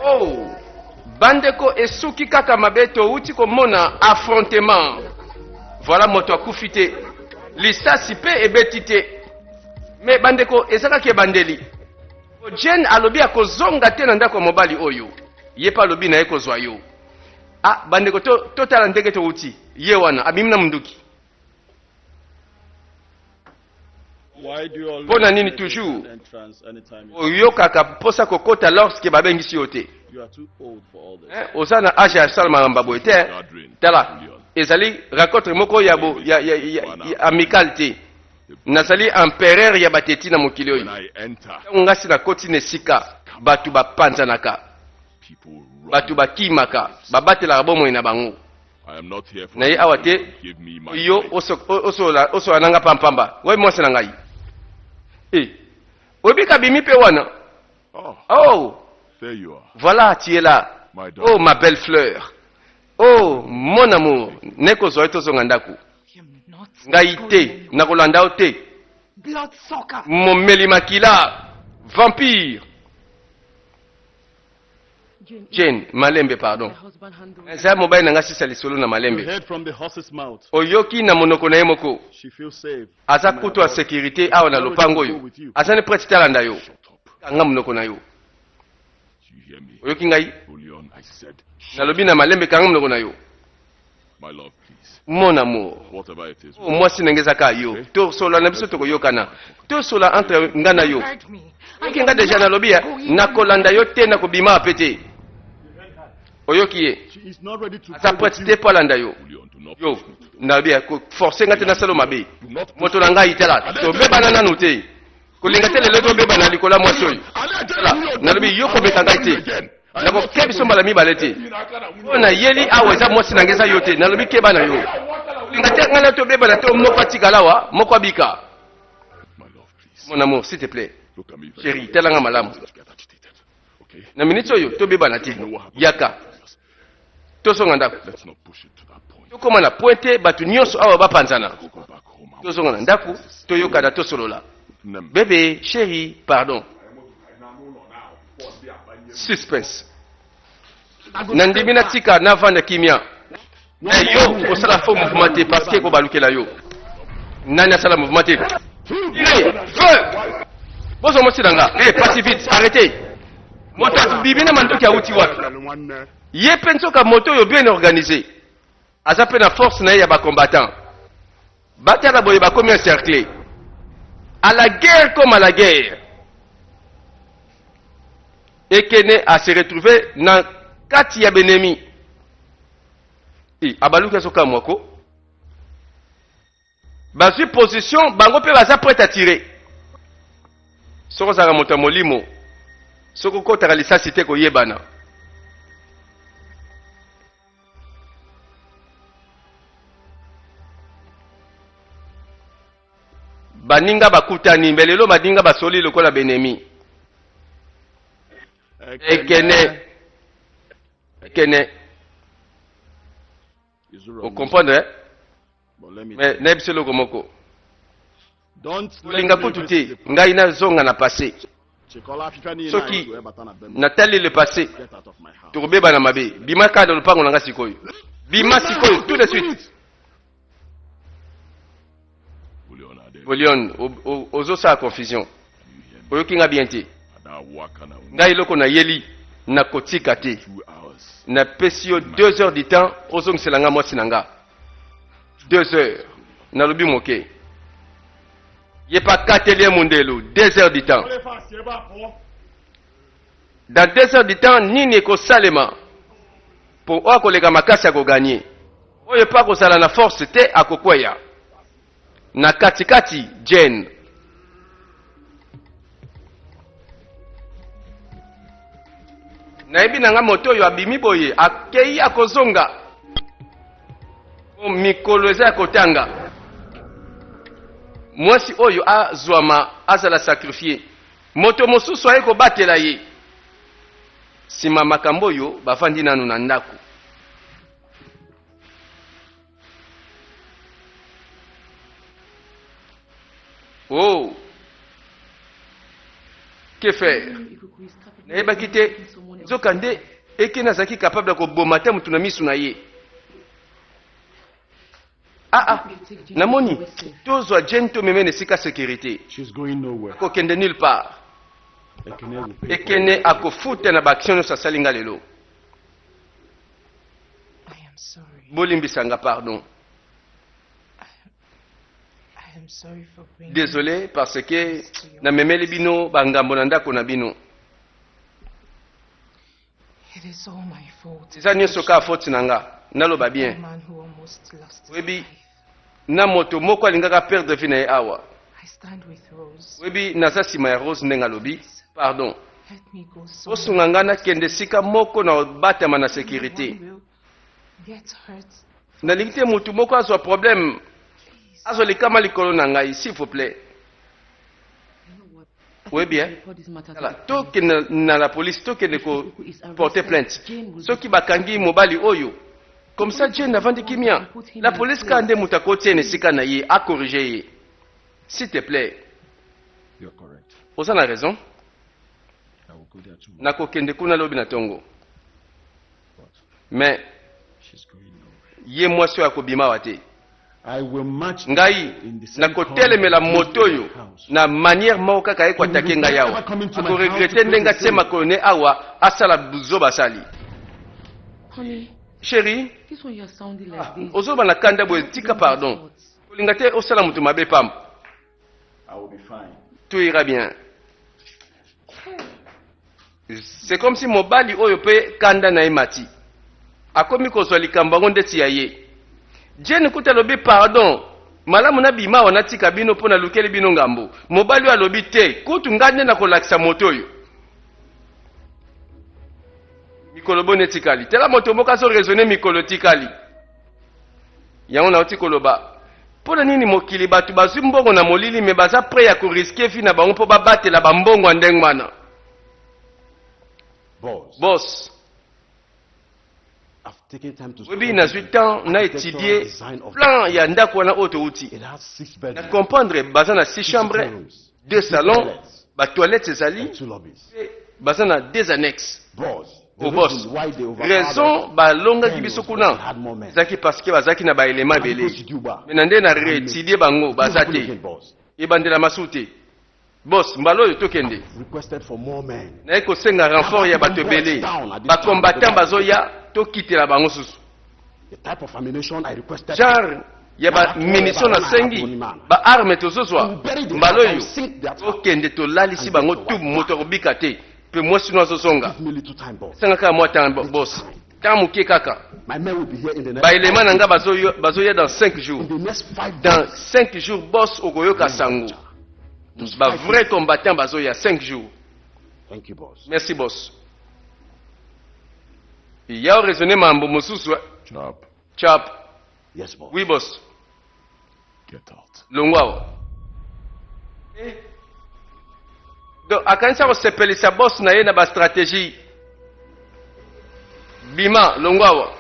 Oh, bandeko esuki kaka mabeto uti komona affrontement. Voilà moto akufite. Lisasi pe ebetite. Mais bandeko ezaka ke bandeli. Jen alobi akozonga te na ndako mobali oyo. Ye pa lobi na ye kozwa yo. Ah, bandeko to tala ndenge to uti. Ye wana abimna munduki. Pona nini toujours oyo kaka posa kokota lorsque babengisi yo te. Osana age ya salma ngamba boy te. Tala ezali rencontre moko ya amical te. Nasali empereur ya bateti na mokili oyo. Ngasi na koti nesika batu bapanzanaka. Batu bakimaka babatela bomo na bango. Na ye awa te yo oso ananga pampamba. Wai mwasi na ngai. Obika bimi pe wana. Oh, there you are. Voilà, tu es là. Oh, ma belle fleur. Oh, mon amour. Neko zoeto zongandaku. Ngai te, nakolanda te. Mon melimakila, vampire. Jane, malembe pardon. Za mobile nanga sisa lisolo na malembe. Oyoki na monoko na yemoko. Aza kutu wa sécurité awa na lopango yo. Aza ne prête talanda yo. Kanga monoko na yo. Oyoki ngai? Nalobi na malembe kanga monoko na yo. Mon amour. Oh, moi si nengeza ka yo. To sola na biso toko yokana. To sola entre ngana yo. Oyoki nga deja nalobi ya nakolanda yo te nakobima apete. Oyoki ye. Asa prête te polanda yo. Yo, nalobi ya forcer ngate na salo mabe. Moto na ngai tela. To beba na nanu te. Kolinga te lelo to beba na likola mwasi oyo. Nalobi yo ko beta ngai te. Nako kebiso mbala mibale te. Ona yeli aweza mwasi na ngeza yo te. Nalobi keba na yo. Kolinga te ngana to beba na to moko atikala wa, moko abika. Mon amour, s'il te plaît. Chérie, telanga malamu. Na minute oyo to beba na te. Yaka. To songa ndako. To koma na pointe batu nyonso awa bapanzana. To songa na ndako, to yoka da to solola. Bébé, chérie, pardon. Suspense. Nandimi na tika na vanda kimia. Yo, osala faux mouvement te parce que ko balukela yo. Nani asala mouvement te? Feu! Bozo mosi danga. Passe vite, arrêtez. Moto bibi na mandoki auti wapi. Ye penso ka moto yo bien organisé. Aza pe na force na ya ba combattant. Batala boye ba komi encerclé. À la guerre comme à la guerre. Et Kene a se retrouvé dans kati ya benemi. Abaluka soka mwako. Basu position, bango pe baza prêt à tirer. Soko zaka mota molimo. Soko kota kalisa site ko yebana. Baninga bakutani mbelelo baninga basoli lokola benemi. Ekene. Vous comprenez? Mais nebise loko moko. Linga kututi ngai na zonga na passé. Soki natali le passé. Turubeba na mabe. Bima kada lupango nanga sikoyo. Bima sikoyo tout de suite. Bolion, ozo sa confusion. Oyoki nga bien te. Ngai loko na yeli na kotika te. Na pesio 2 heures du temps ozo nselanga mwasi nanga. 2 heures. Na lobi moke. Ye pa katelier mundelo 2 heures du temps. Dans 2 heures du temps nini ko salema pour okolega makasi ya ko gagner. Oyo pa ko sala na force te akokweya. Na katikati Jane. Na ebi nanga moto yo abimi boye akei akozonga. O mikolo eza akotanga. Mwasi oyo azwama azala sacrifier. Moto mosusu aye ko batela ye. Sima makambo yo bafandi nanu na ndako. Oh, que faire? Neba kite Zokande eke nazaki capable ko bomata mutu na misu na ye. Namoni tozwa Jane to meme nesika sécurité. She's going nowhere. Ko kende nulle part. Ekene akofuta na baction sa salinga lelo. I am sorry. Bolimbisanga pardon. I am sorry for bringing. Désolé parce que na memeli bino bangambo na ndako na bino. It is all my fault. Siza nyoso ka faute nanga. Naloba A bien. man who almost lost his Webi life. na moto moko alingaka perdre vie na ye awa. I stand with Rose. Webi naza sima ya Rose ndenga lobi. Pardon. Let me go so Osunga ngana kende sika moko na batama na sécurité. no one will get hurt. Nalingi te mutu moko azwa problème. Azo likama likolo na ngai, s'il vous plaît. Oui bien. Voilà. Toke na la police, toke ne ko porter plainte. Soki bakangi mobali oyo. Comme ça, Jane avandi kimia. La police kande mutako tiene sika na ye, a corriger ye. S'il te plaît. You're correct. Oza na raison. I will go there tomorrow. Nako kende kuna lobi na tongo. But Mais she's going nowhere. ye mwasi ya kobima wate. I will match Ngai in the same nakotelemela moto oyo na manière moko kaka ye kwatake ngai awa. Akoregrete ndenga tiema kolone awa asala buzo basali. Honey, Chérie, this one you're sounding like this. ozoba na kanda boye tika pardon. Kolinga te osala mutu mabe pam. I will be fine. Tout ira bien. C'est comme si mobali oyo pe kanda na emati. Akomi kozwa likambo ngo ndeti ya ye. Jane kuta lobi pardon. Malamu na bima wana tika bino pona lukeli bino ngambo. Mobali wa lobi te. Kutu ngande na kolakisa moto oyo. Mikolo bone tikali. Tela moto moka so raisonner mikolo tikali. Yango na otikoloba. Pona nini mokili batu bazwi mbongo na molili me baza prêt ya ko risquer fi na bango po babatela bambongo ndengwana. Boss. I've taken time to Webi na 8 ans na étudier plan ya ndako wana auto outil. It has 6 Na bedrooms, comprendre baza na 6 chambres, 2 salons, ba toilettes ezali, and 2 lobbies. baza na 2 annexes. Boss. The Au boss. reason why they overpowered Raison ba longa Ken kibiso was kuna. because he had more men. Zaki parce que bazaki na ba élément And because belé. Juba, Mais nande na réétudier bango bazate. boss, Ebandela masute. Boss, mbalo yo tokende. requested for more men. Na eko senga renfort ya bato belé. Ba combattant bazoya to kitela bango susu. The type of ammunition I requested. Genre ya ba munition na sengi ba arme tozozwa mbalo yo okende tolalisi bango tu moto akobika te pe mwasi no azozonga Give me little time, boss. sanga kaka mwa temps boss temps moke kaka My men will be here in the next baelema na nga bazoya dans 5 jours in the next 5 dans days. 5 jours boss okoyoka sango ba vrai combattant bazoya 5 jours. Thank you, boss. Merci boss. Ya raisonner mambo mosusu Chop. chap. Yes, boss. Oui boss. Get out. Longwao. Donc akanisa kosepelisa boss na ye na ba stratégie. Bima longwao.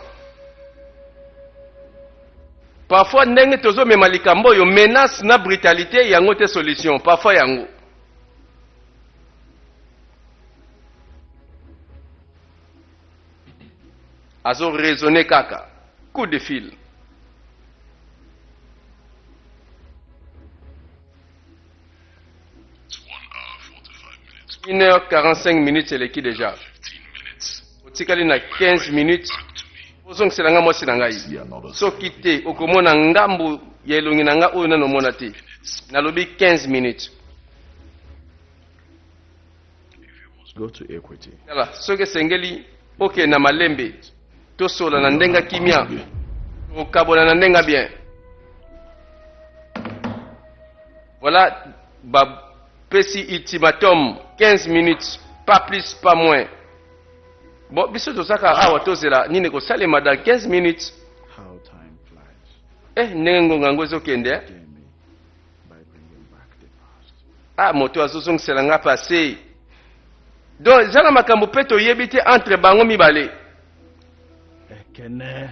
Parfois ndenge tozomema likambo oyo menace na brutalité yango te solution. Parfois yango. Azo raisonner kaka. Coup de fil. 1h45 c'est l'équipe déjà. Otikali na 15 minutes. Ozongisela nga mwasi na ngai. Soki te okomona ngambu ya elongi na nga oyo nanomona te. Nalobi 15 minutes. Go to Equity. Yala, soki esengeli oke na malembe. Tosola na ndenga kimia. Okabola na ndenga bien. Voilà, pesi ultimatum 15 minutes, pas plus, pas moins. Bon, biso tozaka awa tozela nini ko salema dans 15 minutes. How time flies. Ndenge ngonga ezokende. Jamie, by bringing back the past. Moto azozongisela nga passé. Donc, zala makambo pe toyebi te entre bango mibale. Ekene.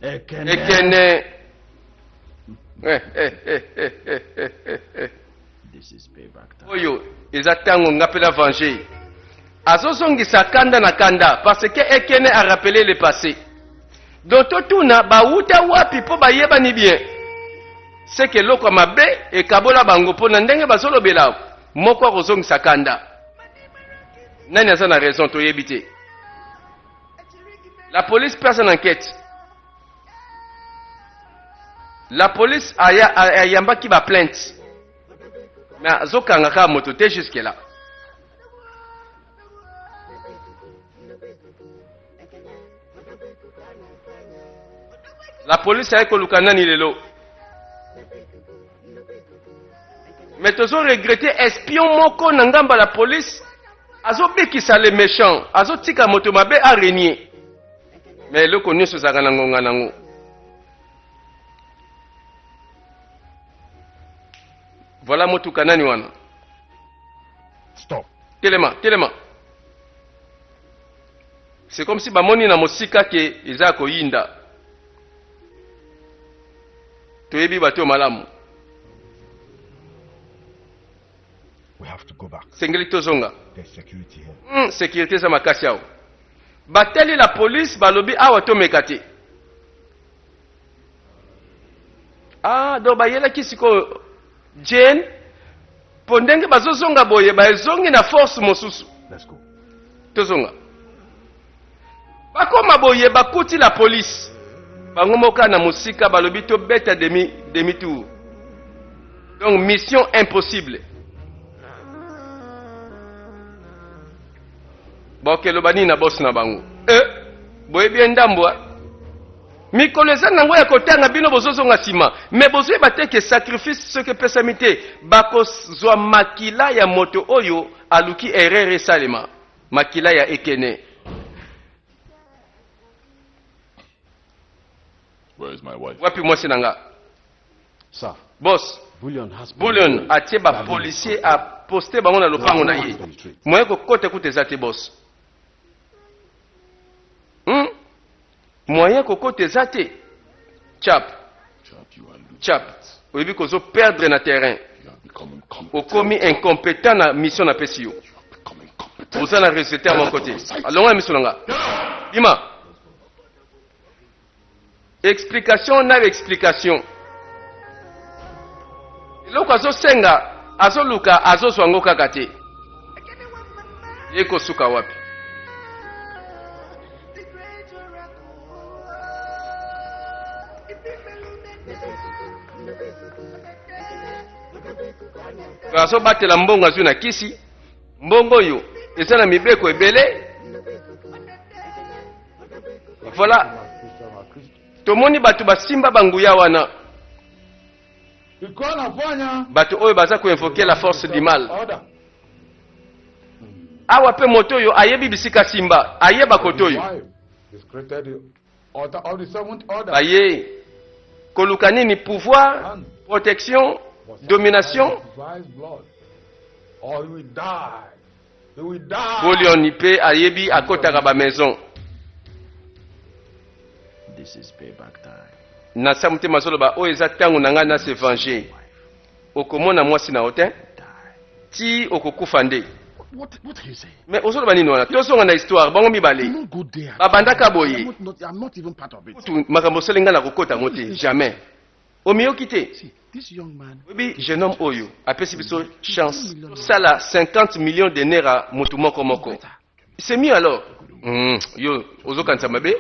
Ekene. This is payback time. oyo eza ntango nga mpe na venger azozongisa kanda na kanda parce que ekene a rappelé le passé donc totuna bauta wapi mpo bayebani bien c'est que eloko ya mabe ekabola bango mpo na ndenge bazolobela moko akozongisa kanda nani aza na raison toyebi te. La police passe en enquête. La police ayambaki ba plainte. Mais azokanga ka moto te jusque là. La police aye koluka nani lelo. Mais tozo regretter espion moko na ngamba la police azobikisa les méchants, azotika moto mabe a régner. Mais eloko nyonso ezalaka na ngonga nango. Voilà motuka nani wana. Stop. Telema. C'est comme si bamoni na mosika ke eza koyinda. Toyebi bato malamu. We have to go back. Sengeli tozonga. There's security here. Sécurité za makasi yao. Bateli la police balobi awa tomeka te. Do bayelaki siko Jane pondenge bazozonga boye bazongi na force mosusu. Let's go. Tozonga. Bakoma boye bakuti la police. Bango moka na musika balobi to beta demi tour. Donc mission impossible. Boke lobani na boss na bango. Boye bien ndambwa. Mikolo eza nango ya kotanga bino bozozonga sima. Mais bozwe bateke sacrifice ce que pesamite. Bakozwa makila ya moto oyo aluki erreur salema. Makila ya ekene. Where is my wife? Wapi mwasi nanga? Sir, Boss. Bullion has Bullion atie ba policier a poster bango na lopango na ye. Moye ko kote kuteza te boss. Moyen kokote zate. Chap. Oyebi kozo perdre na terrain. Okomi incompétent na mission na pesi yo. Oza na résultat mon côté. Alonga mission nga. Bima. Explication na explication. Eloko azo senga, azo luka, azo swango kaka te. Yeko suka wapi? Azo batela mbongo azu na kisi. Mbongo yo eza na mibeko ebele. Voilà. Tomoni batu basimba banguya wana. Batu oyo baza ko invoquer la force du mal. Awa pe moto yo ayebi bisika simba, ayeba koto yo. Aye. Koluka nini pouvoir, protection, domination. Bullion ipe ayebi akotaka ba maison. This is payback time. Na samute mazoloba o eza tango nanga na se venger. Okomona mwasi na hotel. Ti okokufa nde. What are you saying? Mais ozoloba nini wana? Tozonga na histoire bango mibale. You don't go there. Babandaka boye. I'm not even part of it. Tu makambo selenga na kokota ngote jamais. Omiyoki te. See, this young man. Oui, jeune homme oyo apesi biso chance. Sala 50 millions de naira mutu moko moko. C'est mieux alors. Yo ozokanisa mabe.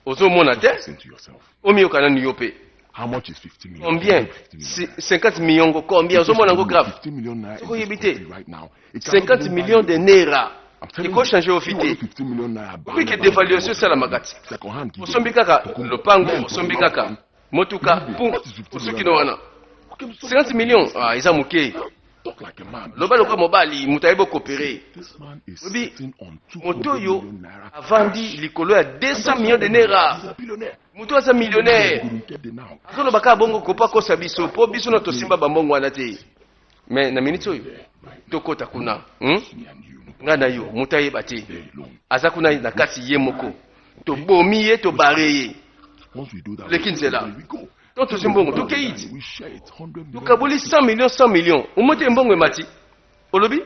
Ozomona te. Listen to yourself. Omiyoka nani yo pe. How much is 50 million? Combien? 50 millions go combien? Ozomona ngo grave. 50 million naira. Soko yebite. Right now. 50 millions de naira. Il faut changer au fité. 50 million naira. Oui, que dévaluation ça la magati. Second hand. Osombi kaka lopango, osombi kaka motuka, pum, osuki no wana. 50 millions. Ah, ils ont moqué. Talk like a man. Loba loka mobali, mutaibo coopérer. This man is Oui, sitting on 200 Motoyo million naira. a vendu likolo ya 200 millions de naira. He's a billionaire. Mutu aza millionnaire. Couldn't get it now. Azolo baka bongo kopa kosa biso, po biso na tosimba bambongo wana te. Mais na minute oyo tokota kuna, Me and you, nga na yo mutayeba te. very alone. Aza kuna na kasi ye moko. To bomi ye to bare ye. Once we do that, Lekin zela. we go. to to simbongo to keiti We share it 100 million. to kabuli 100 millions 100 millions umote mbongo mati olobi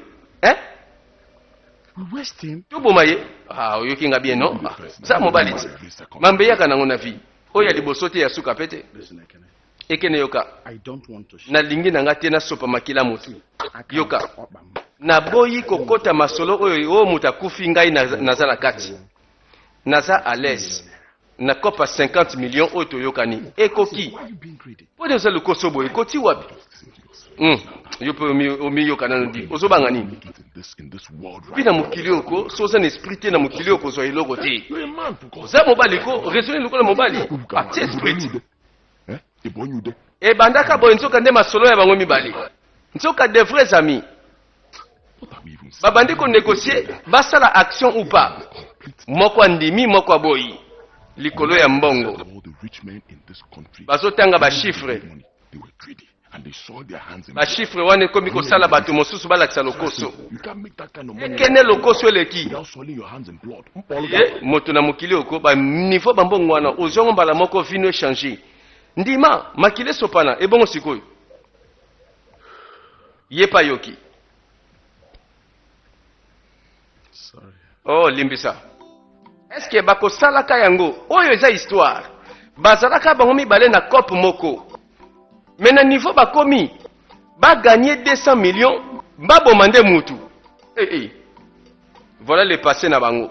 We waste him. to bomaye oyoki nga bien non za mobali ti mambe yaka nango na vie oya liboso te ya suka pete Listen, Ekene. ekene yoka I don't want to share. nalingi nanga te nasopa makila mutu I can't yoka stop him. naboyi kokota masolo oyo oyo moto akufi ngai naza na kati naza à l'aise nakopa 50 millions oyo toyokani ekoki Why are you being greedy? po de oza lokoso boye ekoti wapi yo mpe omiyoka nano di ozobanga nini In this world mpi right na mokili oko so oza na esprit te na mokili oko ozwa eloko te You're a man for God's oza mobali ko raisonne lokola mobali atie esprit te Eh? The boy you there. ebandaka boye nzoka nde masolo ya bango mibale nzoka de vrais amis What are we even saying? babandi konégocie basala action ou pas moko andimi moko aboyi likolo ya mbongo All the rich men in this country. bazotanga bachiffre Money. They were greedy and they saw their hands in bachiffre wana ekomi kosala bato mosusu balakisa lokoso You can't make that kind of money ekene lokoso eleki without soiling your hands in blood. All of ye that. moto na mokili oko baniveau bambongo wana ozongo mbala moko vino echange ndima makili esopana ebongo sikoyo ye pa yoki Sorry. oh limbisa eske bakosalaka yango oyo eza histoire bazalaka bango mibale na cope moko me na niveau bakomi baganye 200 millions baboma nde mutu voilà le passé na bango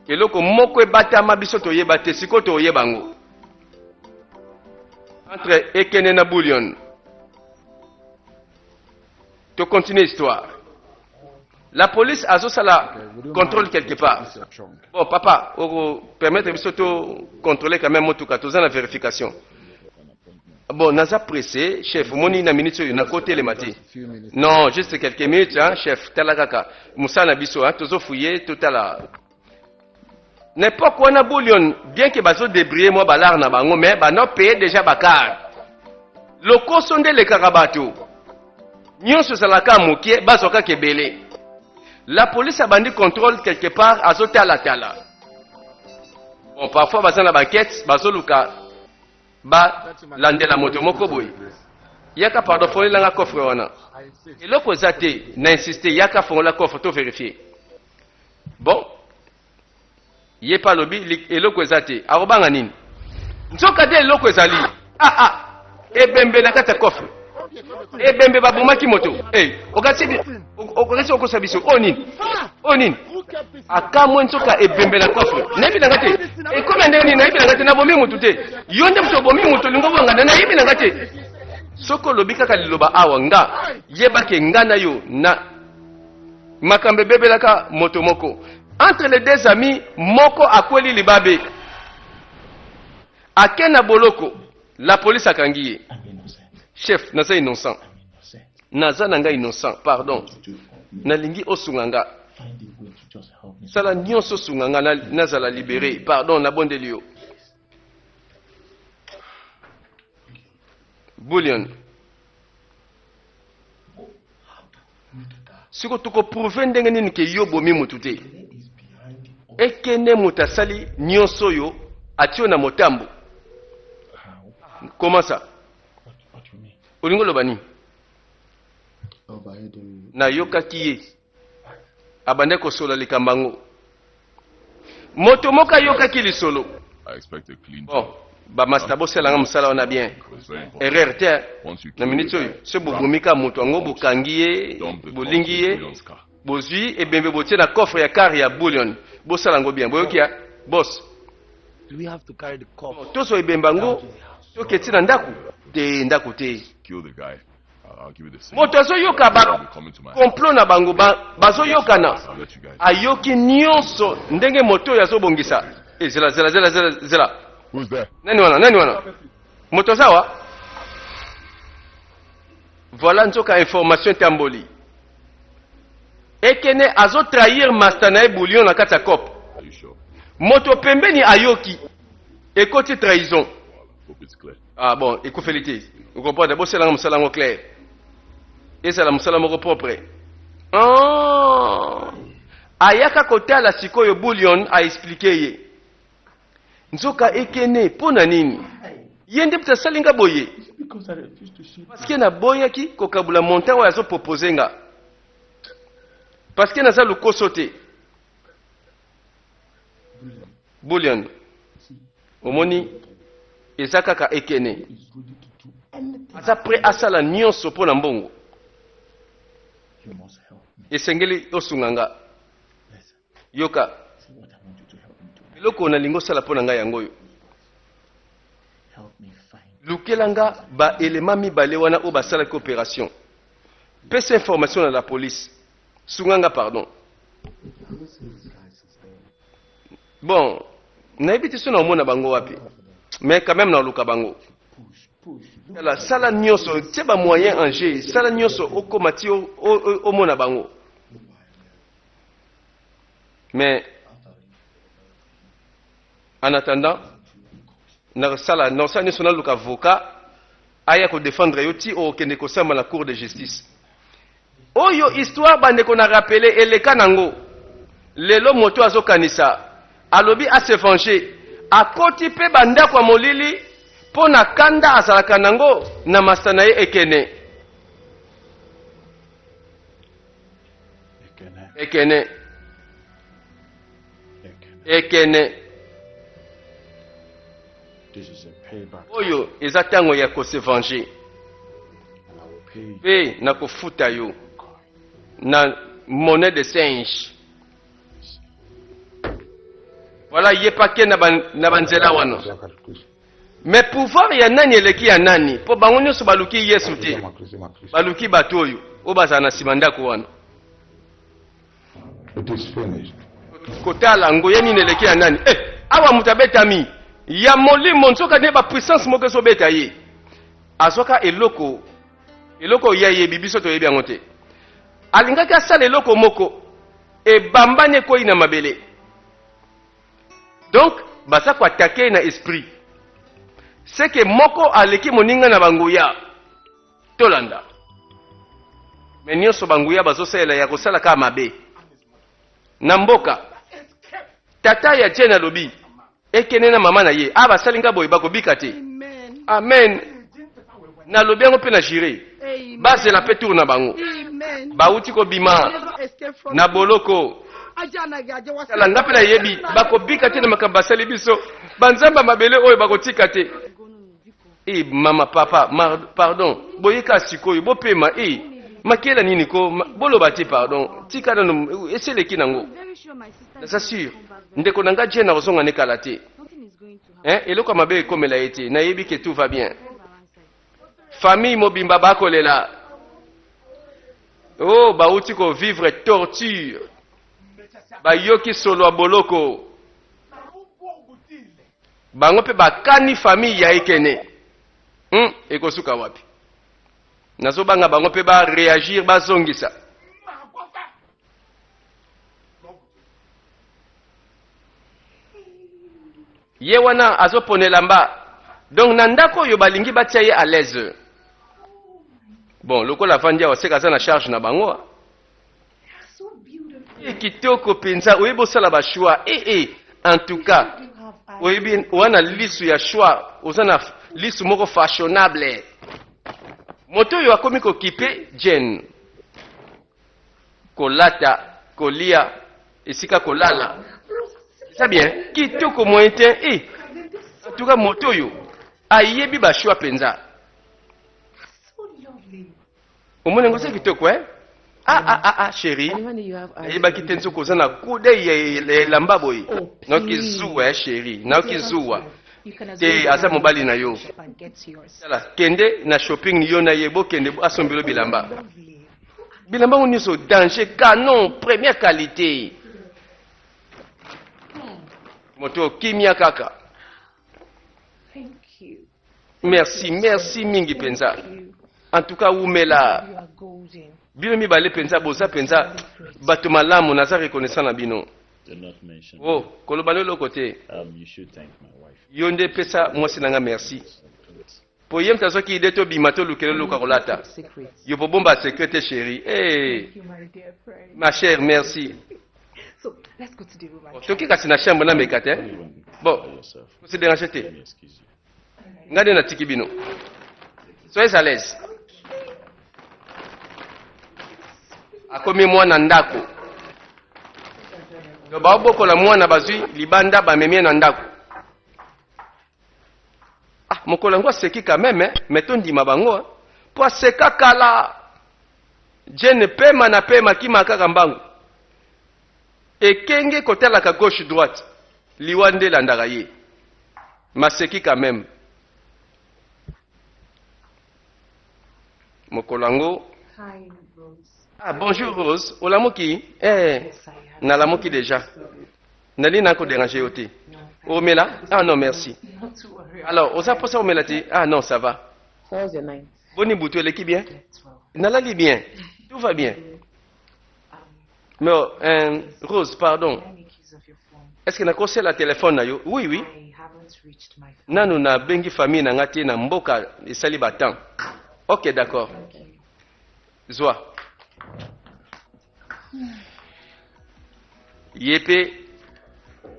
eloko moko ebatama biso toyeba te siko toyeba bango entre ekene na bullion to continue histoire. La police a la contrôle quelque part. Bon, papa, on permettre de contrôler quand même tout cas, tout la vérification. Bon, naza pressé, chef, moni na minute na côté le matin. Non, juste quelques minutes, hein, chef, talakaka. Moussa na biso, hein, tozo fouillé, tout à la. N'importe quoi na bouillon, bien que bazo débriller moi balar na bango, mais ba no payer déjà bakar. Loko sonde le karabato. Nyonso salaka mokie, bazoka kebele. La police a bandit contrôle quelque part à Zotala Tala. Bon, parfois, dans la banquette, Bazoluka, lande la moto moko boy. Yaka pardon, faut la coffre wana. Et l'autre zate, n'insisté, yaka font la coffre, tout vérifier. Bon. Yé pas lobby, et l'autre zate, arobanga nini. Nzoka de l'autre zali. Et bembe na kata coffre. Et bembe babumaki moto. Okati okosabiso onin akamwe nsoka ebembe na coffre nayebi nanga te ekomi ndenge nini nayebi nanga te nabomi mutu te yo nde mutu obomi mutu olingo bonganda nayebi nanga te soko olobi kaka liloba awa nga yebake nga na yo na makambo ebebelaka moto moko entre les deux amis moko akweli libabe ake na boloko la police akangi ye chef naza innocent naza nanga innocent pardon nalingi osunganga sala nyonso sunganga nazala libéré pardon nabondeli yo bullion siko tokoprouve ndenge nini ke yo bomi mutu te ekende moto asali nyonso oyo atio na motambo comment ça olingo loba nini nayokaki ye abande kosola likambo yango moto moko ayokaki lisolo bon bamasta boselanga mosala wana bien erreur te na minute oyo so bobomika moto yango bokangi ye bolingi ye bozwi ebembe botie na coffre ya kare ya bullion bosala yango bien boyoki ya bos toso ebembe yango soki eti na ndako te ndako te moto azoyoka complot na bango bazoyokana ayoki nyonso ndenge moto oyo azobongisa zela nani wana moto azawa voilà nzoka information tamboli ekene azotrahir master na ye bullion na kati ya cope moto pembeni ayoki ekoti trahison ah bon ekufeli te okomprendre boselanga mosala yango clair ezala mosala moko propre ayaka kotala sikoyo bullion aexplike ye nzoka ekene pona nini yende pita salinga boye Is it because I refuse to see parce que na boyaki kokabula montant oyo azopropose nga parce que naza lukoso te bullion omoni eza kaka ekene is ready to do anything? aza prêt asala nyonso mpo na mbongo You must help me. esengeli osunga nga Listen, yoka see what I want you to help me do. eloko nalingi osala mpo na ngai yango oyo Help me find lukela nga baelema mibale wana oyo basalaki opération pesa information na la police sunga nga pardon bon nayebi te so na omona bango wapi mais quand même naoluka bango push. Yala, sala nyonso tie bamoyen en jeu sala nyonso okoma ti omona bango mais en attendant nasala nyonso naluka avocat aya kodéfendre yo ti okende kosamba na cour de justice oyo histoire bandeko na rappele eleka nango lelo moto azokanisa alobi ase venger akoti mpe bandako ya molili mpo na kanda azalaka nango na masa na ye ekene ekene This is a payback. oyo eza ntango ya kose venger And I will pay you. mpe na kofuta yo na monnaie de singe voilà ye pake na banzela wana mais pouvoir ya nani eleki ya nani mpo bango nyonso baluki yesu te baluki bato oyo bazala na nsima ndako wana It is finished. kotala yango ye nini eleki ya nani awa moto abetami ya molimo nzoka nde bapuissance moko ezobeta ye azwaka eloko ya yebi biso toyebi yango te alingaki asala eloko moko ebambani ekoyi na mabele donc baza koatake na esprit seke moko aleki moninga na banguya tolanda me nyonso banguya bazosalela ya kosala kaka mabe na mboka tata ya jene alobi ekene na mama na ye basali nga boye bakobika te amen nalobi yango mpe na jire bazela mpe tour na bango bauti kobima na boloko tala nga mpe nayebi bakobika te na makambo basali biso banzamba mabele oyo bakotika te mama papa pardon boyeka sikoyo bopema makela nini ko boloba te pardon tika nano eseleki nango naza sur ndeko na nga je na kozonga nekala te eloko ya mabe ekomela ye te nayebi ke tout va bien famille mobimba bakolela bauti kovivre torture bayoki solo ya boloko bango mpe bakani famille ya ekene ekosuka wapi nazobanga bango mpe bareagir bazongisa ye wana azoponela mba donc na ndako oyo balingi batia ye à l'aise bon lokola avandi awa seka aza na charge na bango kitoko mpenza oyebi osala bashoi en tout cas oyebi wana lisu ya shoi oza na lisu moko fashionable moto oyo akomi kokipe jene kolata kolia esika kolala eza bien kitoko moyen te en tout cas moto oyo ayebi bashoi mpenza omoni yango eza kitoko chéri ayebaki te nzoka oza na kude ya elamba boye naoki zuwa chéri naoki zuwa te aza mobali na yo tala kende na shopping yo na ye bokende asombelo bilamba ngo nyonso danger canon première qualité moto kimia kaka merci mingi penza en tout cas umela bino mibale penza boza penza bato malamu naza reconnaissant na bino koloba leloko te yo nde pesa mwasi nanga merci po ye moto azwaki ide tobima tolukele loka kolata yo pobomba secret chéri ma chère merci So, let's go to the room and try. Toki kasi na chambre na mekate. Bon, vous dérangez te. Ngade na tiki bino. Soyez à l'aise. Akomi mwana ndako. To baobokola mwana bazwi libanda bamemie na ndako. Ah, mokolo ngo seki quand même, mais tondima bango. Po seka kala. Jene pema na pema kima kaka mbangu. Ekenge kotelaka gauche droite. Liwande landaka ye. Maseki quand même. Mokolango. Hi, Rose. Ah, bonjour Rose. Olamoki. Eh, Yes, I am. nalamoki déjà. Nali nako déranger oti. Omela? Ah non, merci. Not to worry. Alors, osa posa omela ti? Ah non, ça va. How was your night? Boni boutou eleki bien? Get well. Nalali bien. Tout va bien. Mais Rose, pardon. Let me keys of your phone. Est-ce que na kose la téléphone na yo? Oui, oui. I haven't reached my phone. Nanu na bengi famille na ngati na mboka esali batan. Ok, d'accord. Zwa. Yepe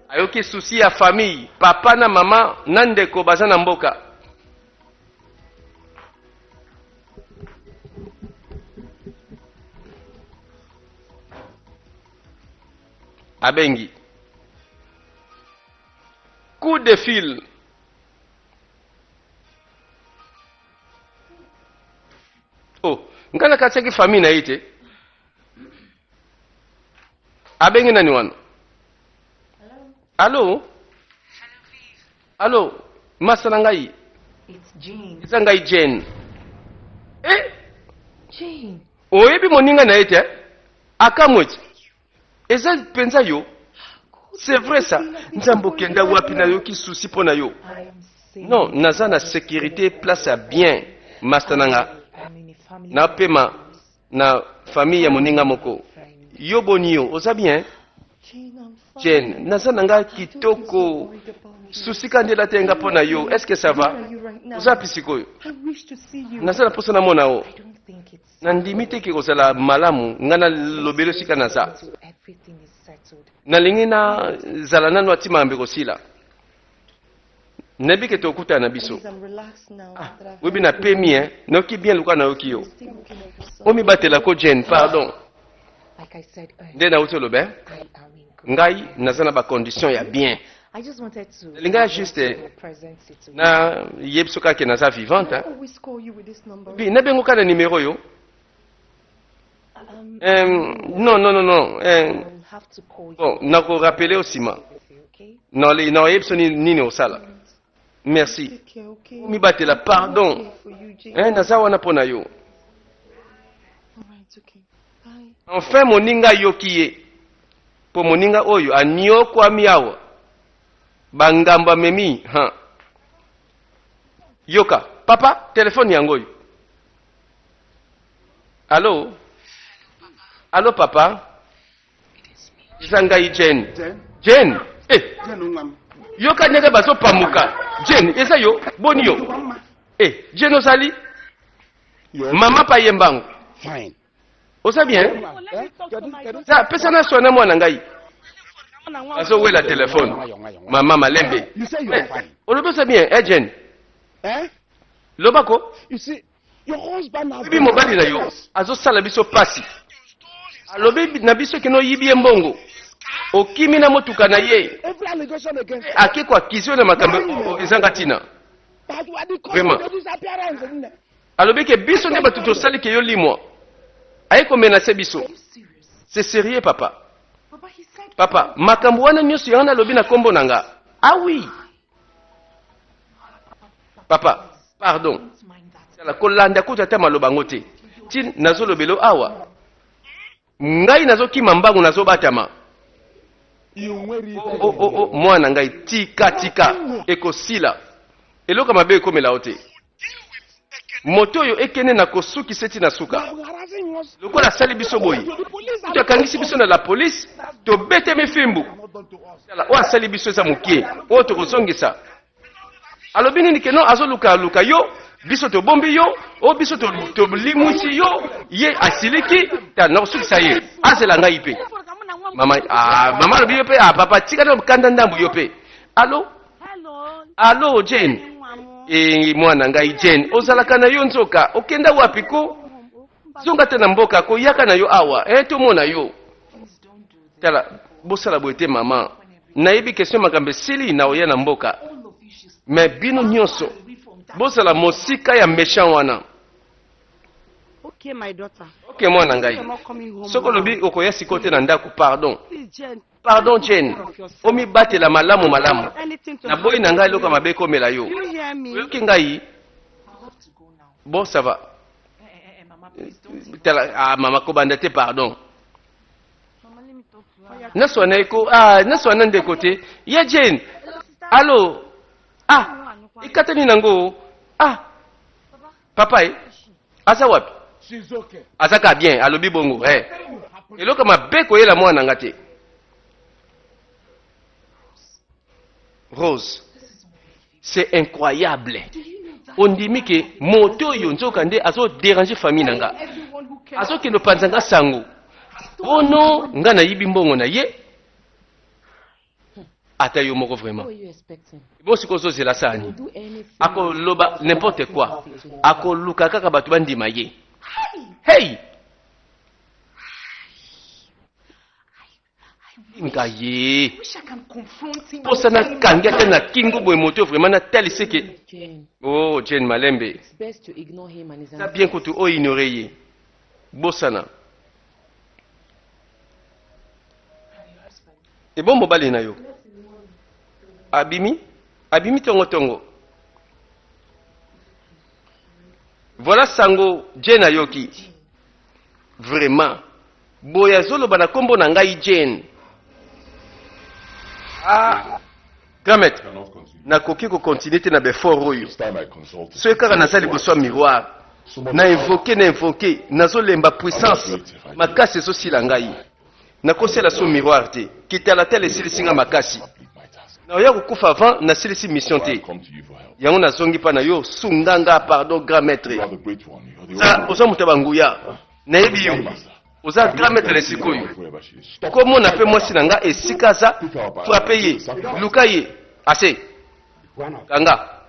ayoki souci ya famille, papa na mama na ndeko baza na mboka. Abengi. Coup de fil. Oh, ngana katsaki famille na ite. Abengi nani wana? Allô? Allô? Masana ngai. It's Jane. Eza ngai Jane. Eh? Jane. Oyebi moninga na ite? Akamweti. Eza penza yo? C'est vrai ça. Nzambo kenda wapi na yo ki souci pona yo? I am safe. Non, naza na sécurité place à bien. Mastananga. I'm in a family. Na pema na famille ya moninga moko. Yo boni yo, oza bien? Jane, I'm fine. Jane, naza nanga kitoko. Souci kandela tenga pona yo. Est-ce que ça va? Where are you right now? Oza pisikoyo. I wish to see you. Naza na posa na mona o. I don't think it's Nandimi te ki kozala malamu ngana lobelo sika naza. until everything is settled. Nalingi na zala nanu atima ambe kosila. Nebi ke tokuta na biso. Please, I'm relaxed now. that I've Webi na pemi noki bien luka na yoki yo. still looking at the sun. Omi batela ko Jane, pardon. Like I said earlier, Nde na uto lobe. I am in good. Ngai naza na ba condition ya bien. I just wanted to Linga juste present it to you. na yebso ka ke naza vivante. I always call you with this number. Bi nabengo ka na numéro yo. Non. I'll have to call you. Bon, nako rappeler au sima. Okay? Non le non yebso nini osala. Merci. Take care, okay? Omi batela pardon. Okay for you, Jane. Naza wana pona yo. All right, okay. Bye. Enfin moninga yoki ye. Po moninga oyo anyoko amiawa. Bangamba memi, ha. Yoka, papa, téléphone yango yo. Allô? Allô papa? Zangai Jane. Jane, eh, yoka nega baso pamuka. Jane, esa yo, boni yo. Eh, Jane osali? Mama pa yembango. Fine. Osa bien? Za, pesa na sona mwana ngai. Aso we la téléphone. Mama malembe. You say you're fine. Olobe bien, eh Jen. Eh? Lobako, You see, your husband has bibi mobali na yo. Azo sala biso pasi. Alobe na biso kino yibi mbongo. Okimi na motuka na ye. every allegation against you. Ake kwa kizio na makambo ezanga tina. But what the cause Vraiment. of the disappearance? Isn't it? Alobe ke biso ne batuto sali ke yo limwa. Aye ko menacer biso. Are you serious? C'est sérieux papa. Papa, he said Papa, makambo wana nyonso yana lobi na kombo nanga. Ah oui. Papa, pardon. don't mind that. La kolanda kuta te maloba ngote. Tin nazo lobelo awa. Ngai nazo kima mbangu nazo batama. You worry. Mwana ngai tika ekosila. Eloka mabe ekomela ote. Moto oyo ekene na kosuki seti na suka. Harassing us. Lokola sali biso boyi. The police Tu akangisi biso na la police, to bete mifimbu. not done to us. Sala o asali biso eza mukie. O to kosongisa. Alobi nini keno azoluka luka yo, biso to bombi yo, o biso to limusi yo, ye asiliki, ta na sukisa ye. Azela ngai pe. Mama, mama lobi yo pe, papa tika na kanda ndambu yo pe. Allo? Allo Jane. Mwana ngai Jane, ozalaka na yo nzoka, okenda wapi ko? Zonga te na mboka ko yaka na yo awa, to mona yo. Tala, bosala boete mama. Nayebi question makambe sili na oya na mboka. Mais bino nyonso. Bosala mosika ya méchant wana. Okay, my daughter. Okay, mwana ngai. Soko lobi okoya sikote na ndako, pardon. Pardon Jane. Omi bate la malamu malamu. Na boy na ngai loka mabe komela yo. Oyoki ngai. Bon, ça va. Mama kobanda te, pardon. Naswana eko, naswana nde kote. Ya Jane. Allo. Ikatani nango. Papa asa wapi? Asaka bien, alobi bongo. Eloka mabe koyela mwana ngate. Rose, c'est incroyable. On dit que moto yonzoka nde azo déranger famille nanga. Azo ke no panzanga sango. Oh non, nga na yibi mbongo na ye. Ata yo moko vraiment. Bon siko zo zela sani. Ako loba n'importe quoi. Ako luka kaka batu bandima ye. Hey! Nga ye. Posa na kangia te na kingo boy moto vraiment na tel c'est que oh Jane Malembe. Ça bien que tu o ignorer ye. Bosana. Et bon mobali na yo. Abimi tongo tongo. Voilà sango Jane ayoki. Vraiment. Boya zolo bana kombo na ngai Jane. Gramet. Na koki ko continuer te na befort oyo. Ce kaka na sali boso miroir. Na invoquer nazo lemba puissance. Makasi so sila ngai. Na kosela so miroir te. Kitala tele silisinga makasi. Na oya kukufa avant na silisi mission te. Yango na zongi pa na yo sunganga pardon grand maître. Ça ozo mutaba nguya. Na yebi yo. Oza grand maître lesikoyo. Comment on appelle moi sinanga et sikaza frapper ye. Luka ye. Assez. Kanga.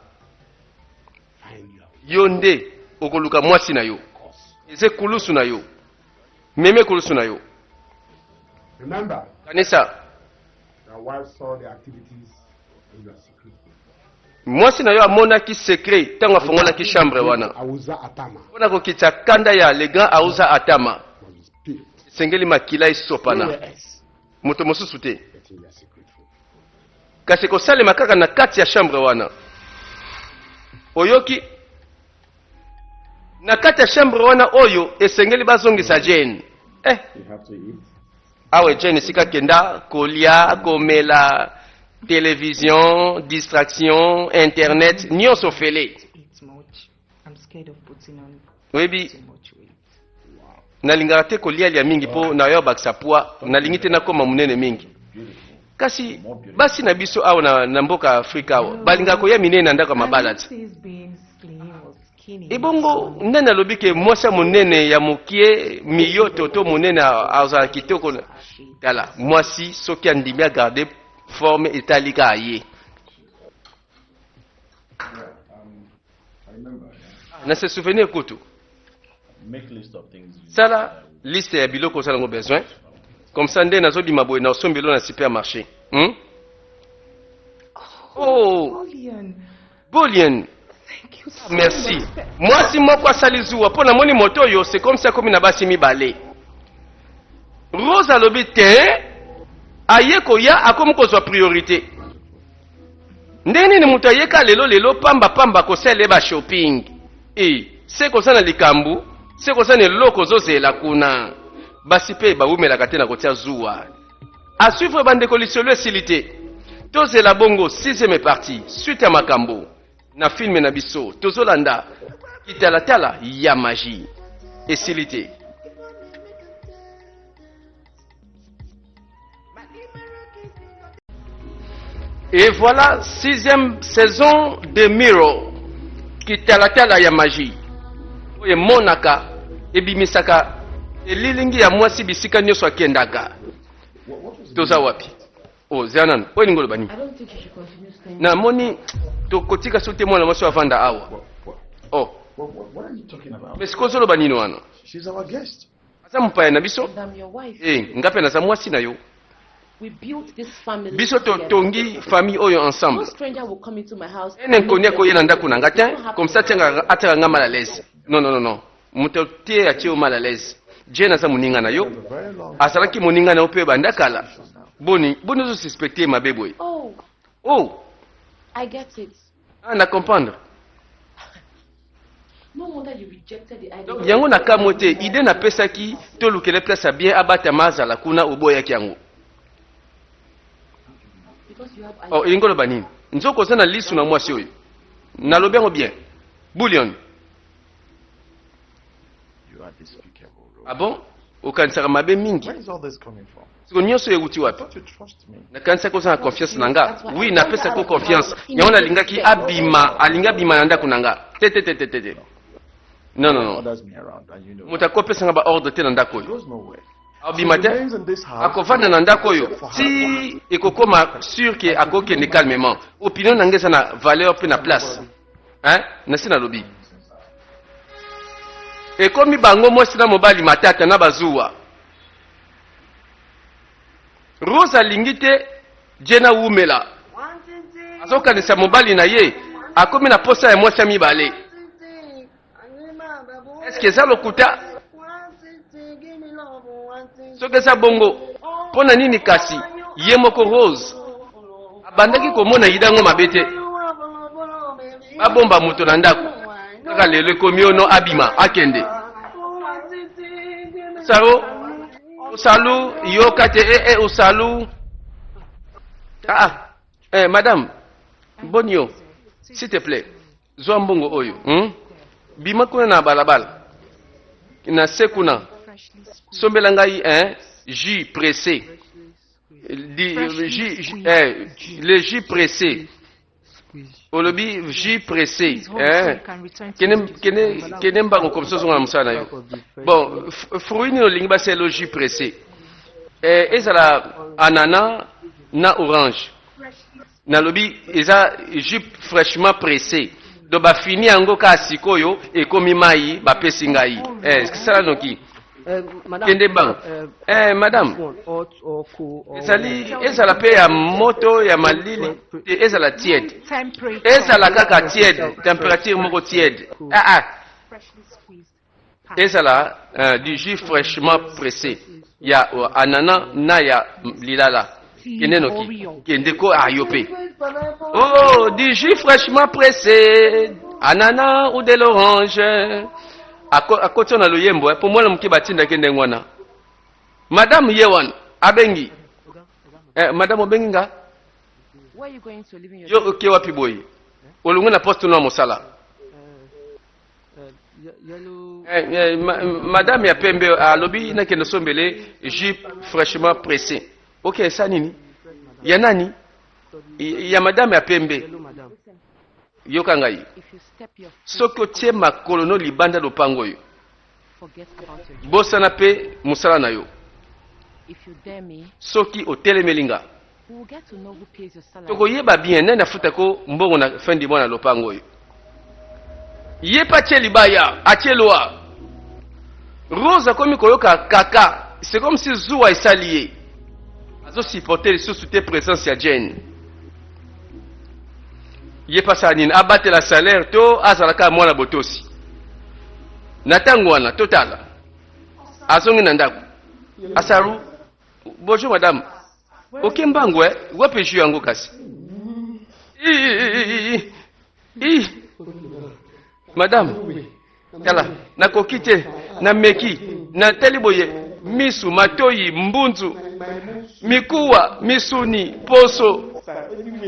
Yonde okoluka mwasi na yo. Eze kulusu na yo. Meme kulusu na yo. Remember, Kanisa. your wife saw the activities in your secret. Mwasi na yo amona ki secret tango afongola ki chambre wana. Auza Atama Wana kokita kanda ya le grand Auza Atama. from his spirit, Sengeli makila isopana. Moto mosusu te. getting your secret food. Kasi kosale makaka na kati ya chambre wana. Oyoki na kati ya chambre wana oyo esengeli bazongisa Jane. You have to eat. Awe Jane sika kenda kolia komela télévision, distraction, internet, nyonso fele. Eat much. I'm scared of putting on Webi too much weight. nalingaka te kolia lia mingi po na yo bakisa poa nalingi te nakoma munene mingi. Kasi basi na biso awo na mboka Afrika awo balingaka koya minene na ndako mabala te. He's being slim or skinny. Ebongo nene alobi ke mwasi monene ya mokie miyoto to monene azala kitoko tala mwasi soki andimi a garder forme etalika aye. Na se souvenir kutu. Make list of things. Sala liste ya biloko sala ngo besoin. Comme ça nde nazo bima boye na osombelo na supermarché. Oh, Julian, Bolien. thank you so Merci. much. Mwasi moko asali zuwa po na moni moto yo c'est comme ça comme na basi mibale. Rose alobi te aye koya akomi kozwa priorité. Ndeni ni mutu ayeka lelo pamba kosele ba shopping. Se kosana likambu, se kosana eloko zozela kuna. Basi pe bawumelaka te na kotia zuwa. A suivre bandeko lisolo esilite. Tozela bongo 6e partie suite ya makambo. Na filme na biso tozolanda kitalatala ya magie esilite. Et voilà 6e saison de Miro kitalatala ya magie. Oye monaka ebimisaka elilingi ya mwasi bisika nyonso akendaka. toza wapi oh zianan oyo ningo loba nini I don't think you should continue staying. namoni tokotika so te mwana mwasi avanda awa oh What are you talking about? mais sikoyo ozoloba nini wana She's our guest. aza mopaya na biso And I'm your wife. nga mpe naza mwasi na yo We built this family. biso together. totongi famille oyo No ensemble stranger will come into my house. ene nkoni akoye na ndako na nga te comme ça atiaka nga mal à l'aise non moto te atie yo mal à l'aise je naza moninga na yo Very long. azalaki moninga na yo mpe banda kala boni ozosuspecte mabe boye Oh, oh I get it. na comprendre No wonder you rejected the idea. donc yango nakamo te ide napesaki tolukele place ya bien abatama azala kuna oboyaki yango Because you have oh elingi oloba nini nzoko oza na lisu na mwasi oyo nalobi yango bien bullion You are despicable, Rose. ah bon okanisaka mabe mingi Where is all this coming from? siko nyonso euti wapi Don't you trust me? nakanisaki oza na confiance na nga wi napesaki confiance yango nalingaki alingi abima na ndako na nga te non Others me around, and you know. moto akopesanga baordre te na ndako She oyo goes nowhere. abima te Remains in this house. akovanda na ndako oyo ti ekokoma sur ke akokende calmement opinion na ngai eza na valeur mpe na place nasi nalobi ekomi bango mwasi na mobali matata na bazuwa rose alingi te je na wumela azokanisa mobali na ye akomi na posa ya mwasi ya mibale eske eza lokuta soki eza bongo mpo na nini kasi ye moko rose abandaki komona yidango mabe te babomba moto na ndako kaka lelo ekomi ono abima akende saro osalu yoka te osalu madame bonio s'il te plaît zwa mbongo oyo bima kuna na balabala na se kuna sombela ngai jus pressé le jus pressé olobi jus pressé kene mbango comme ça zonga na mosala na yo bon fruit nini olingi basala jus pressé ezala anana na orange nalobi eza jus fraîchement pressé do bafini yango kaka sikoyo ekomi mai bapesi ngai sala noki kende bango madame ezala mpe ya moto ya malili te ezala tiede ezala kaka tiede température moko tiede ezala du jus fraîchement pressé ya anana na ya lilala kende noki kende ko ayo pe oh du jus fraîchement pressé anana ou de l'orange akoti na loyembo mpo mwana moke batindaki ndenge wana madame ye wana abengi madame obengi nga yo oke wapi boye olongo na poste no ya mosala madame ya pembe alobi nakende sombele jus fraîchement pressé ok esa nini ya nani ya madame ya pembe yoka ngai soki otie makolo no libanda lopango oyo bosana mpe mosala na yo soki otelemeli nga tokoyeba bien nani afutako mbongo na fin du mois na lopango oyo ye mpe atie libaya atie loa rose akomi koyoka kaka c'est comme si zuwa esali ye azosupporte lisusu te présence ya jane ye pasala nini abatela salaire to azalaka mwana botosi na ntango wana totala azongi na ndako asaru bonjour madame oke mbango wape jus yango kasi madame tala nakoki te nameki natali boye misu matoyi mbunzu mikuwa misuni poso